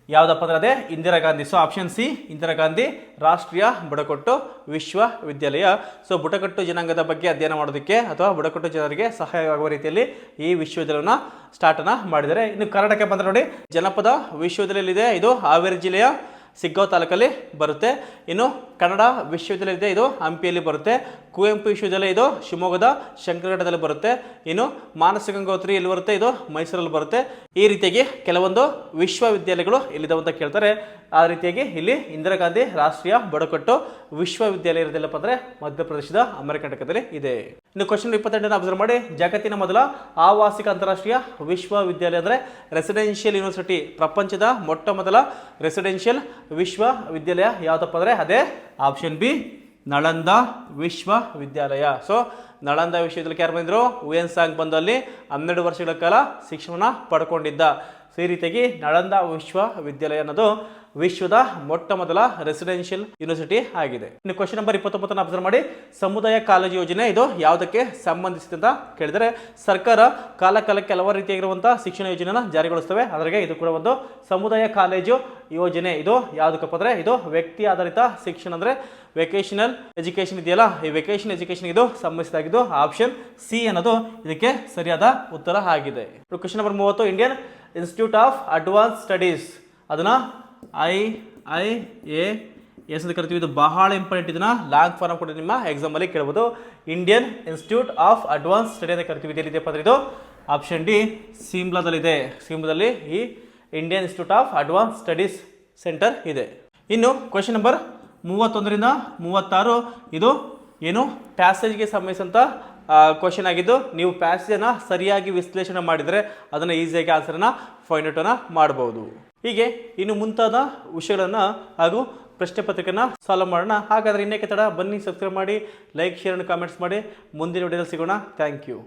ಯಾವುದಪ್ಪ ಅಂದರೆ ಅದೇ Indira Gandhi. So option C Indira Gandhi ರಾಷ್ಟ್ರೀಯ ಬುಡಕಟ್ಟು ವಿಶ್ವವಿದ್ಯಾಲಯ. ಸೊ ಬುಡಕಟ್ಟು ಜನಾಂಗದ ಬಗ್ಗೆ ಅಧ್ಯಯನ ಮಾಡೋದಕ್ಕೆ ಅಥವಾ ಬುಡಕಟ್ಟು ಜನರಿಗೆ ಸಹಾಯವಾಗುವ ರೀತಿಯಲ್ಲಿ ಈ ವಿಶ್ವವಿದ್ಯಾಲಯವನ್ನು ಸ್ಟಾರ್ಟನ್ನು ಮಾಡಿದ್ದಾರೆ. ಇನ್ನು ಕರ್ನಾಟಕ ಬಂದರೆ ನೋಡಿ, ಜನಪದ ವಿಶ್ವವಿದ್ಯಾಲಯ ಇದೆ, ಇದು ಹಾವೇರಿ ಜಿಲ್ಲೆಯ ಸಿಗ್ಗಾಂವ್ ತಾಲೂಕಲ್ಲಿ ಬರುತ್ತೆ. ಇನ್ನು ಕನ್ನಡ ವಿಶ್ವವಿದ್ಯಾಲಯ ಇದೆ, ಇದು ಹಂಪಿಯಲ್ಲಿ ಬರುತ್ತೆ. ಕುವೆಂಪು ವಿಶ್ವವಿದ್ಯಾಲಯ ಇದು ಶಿವಮೊಗ್ಗದ ಶಂಕರಘಟ್ಟದಲ್ಲಿ ಬರುತ್ತೆ. ಇನ್ನು ಮಾನಸ ಗಂಗೋತ್ರಿ ಎಲ್ಲಿ ಬರುತ್ತೆ? ಇದು ಮೈಸೂರಲ್ಲಿ ಬರುತ್ತೆ. ಈ ರೀತಿಯಾಗಿ ಕೆಲವೊಂದು ವಿಶ್ವವಿದ್ಯಾಲಯಗಳು ಎಲ್ಲಿದ್ದಾವೆ ಅಂತ ಕೇಳ್ತಾರೆ. ಆ ರೀತಿಯಾಗಿ ಇಲ್ಲಿ ಇಂದಿರಾ ಗಾಂಧಿ ರಾಷ್ಟ್ರೀಯ ಬುಡಕಟ್ಟು ವಿಶ್ವವಿದ್ಯಾಲಯ ಇರೋದಿಲ್ಲಪ್ಪ ಅಂದರೆ ಮಧ್ಯಪ್ರದೇಶದ ಅಮರಕಂಟಕದಲ್ಲಿ ಇದೆ. ಇನ್ನು ಕ್ವಶನ್ 28 ಅಬ್ಸರ್ವ್ ಮಾಡಿ. ಜಗತ್ತಿನ ಮೊದಲ ಆವಾಸಿಕ ಅಂತಾರಾಷ್ಟ್ರೀಯ ವಿಶ್ವವಿದ್ಯಾಲಯ ಅಂದರೆ ರೆಸಿಡೆನ್ಷಿಯಲ್ ಯೂನಿವರ್ಸಿಟಿ. ಪ್ರಪಂಚದ ಮೊಟ್ಟ ಮೊದಲ ರೆಸಿಡೆನ್ಷಿಯಲ್ ವಿಶ್ವವಿದ್ಯಾಲಯ ಯಾವುದಪ್ಪ ಅಂದರೆ ಅದೇ ಆಪ್ಷನ್ ಬಿ ನಳಂದ ವಿಶ್ವವಿದ್ಯಾಲಯ. ಸೊ ನಳಂದ ವಿಶ್ವವಿದ್ಯಾಲಯಕ್ಕೆ ಯಾರು ಬಂದರು? ಹುಯೆನ್ ಸಾಂಗ್ ಬಂದು ಅಲ್ಲಿ 12 ವರ್ಷಗಳ ಕಾಲ ಶಿಕ್ಷಣವನ್ನು ಪಡ್ಕೊಂಡಿದ್ದ. ಸೊ ಈ ರೀತಿಯಾಗಿ ನಳಂದ ವಿಶ್ವವಿದ್ಯಾಲಯ ಅನ್ನೋದು ವಿಶ್ವದ ಮೊಟ್ಟ ಮೊದಲ ರೆಸಿಡೆನ್ಷಿಯಲ್ ಯೂನಿವರ್ಸಿಟಿ ಆಗಿದೆ. ಇನ್ನು ಕ್ವಶನ್ ನಂಬರ್ 29 ಅಬ್ಸರ್ವ್ ಮಾಡಿ. ಸಮುದಾಯ ಕಾಲೇಜು ಯೋಜನೆ ಇದು ಯಾವುದಕ್ಕೆ ಸಂಬಂಧಿಸಿದೆ ಅಂತ ಕೇಳಿದರೆ ಸರ್ಕಾರ ಕಾಲಕಾಲಕ್ಕೆ ಹಲವಾರು ರೀತಿಯಾಗಿರುವಂತಹ ಶಿಕ್ಷಣ ಯೋಜನೆಯನ್ನು ಜಾರಿಗೊಳಿಸ್ತವೆ. ಅದರಾಗೆ ಇದು ಕೂಡ ಒಂದು ಸಮುದಾಯ ಕಾಲೇಜು ಯೋಜನೆ. ಇದು ಯಾವುದಕ್ಕಪ್ಪ ಅಂದರೆ ಇದು ವ್ಯಕ್ತಿ ಆಧಾರಿತ ಶಿಕ್ಷಣ ಅಂದರೆ ವೆಕೇಶನಲ್ ಎಜುಕೇಶನ್ ಇದೆಯಲ್ಲ, ಈ ವೆಕೇಶನ್ ಎಜುಕೇಶನ್ ಇದು ಸಂಬಂಧಿಸಿದಾಗಿದ್ದು ಆಪ್ಷನ್ ಸಿ ಅನ್ನೋದು ಇದಕ್ಕೆ ಸರಿಯಾದ ಉತ್ತರ ಆಗಿದೆ. Question number 30. Indian institute of advance studies ಅದನ್ನು IIAS ಅಂತ ಕರಿತೀವಿ. ಇದು ಬಹಳ ಇಂಪಾರ್ಟೆಂಟ್. ಇದನ್ನ ಲಾಂಗ್ ಫಾರ್ಮ್ ಕೂಡ ನಿಮ್ಮ ಎಕ್ಸಾಮಲ್ಲಿ ಕೇಳ್ಬೋದು. Indian institute of advance study ಅಂತ ಕರಿತೀವಿ. ಇದೆಲ್ಲಿದೆಯಪ್ಪ ಅಂದರೆ ಇದು ಆಪ್ಷನ್ ಡಿ ಸಿಮ್ಲಾದಲ್ಲಿದೆ. ಸಿಮ್ಲಾದಲ್ಲಿ ಈ Indian institute of advance studies centre ಇದೆ. ಇನ್ನು ಕ್ವಶನ್ ನಂಬರ್ 31ರಿಂದ 36 ಇದು ಏನು ಪ್ಯಾಸೇಜ್ಗೆ ಸಂಬಂಧಿಸಿದಂಥ ಕ್ವಶನ್ ಆಗಿದ್ದು, ನೀವು ಪ್ಯಾಸೇಜನ್ನು ಸರಿಯಾಗಿ ವಿಶ್ಲೇಷಣೆ ಮಾಡಿದರೆ ಅದನ್ನು ಈಸಿಯಾಗಿ ಆನ್ಸರನ್ನು ಫೈಂಡ್ ಔಟನ್ನು ಮಾಡ್ಬೋದು. ಹೀಗೆ ಇನ್ನು ಮುಂತಾದ ವಿಷಯಗಳನ್ನು ಹಾಗೂ ಪ್ರಶ್ನೆ ಪತ್ರಿಕೆಯನ್ನು ಸಾಲ್ವ್ ಮಾಡೋಣ. ಹಾಗಾದರೆ ಇನ್ನೇಕೆ ತಡ, ಬನ್ನಿ ಸಬ್ಸ್ಕ್ರೈಬ್ ಮಾಡಿ, ಲೈಕ್, ಶೇರ್, ಕಾಮೆಂಟ್ಸ್ ಮಾಡಿ. ಮುಂದಿನ ವಿಡಿಯೋದಲ್ಲಿ ಸಿಗೋಣ. Thank you.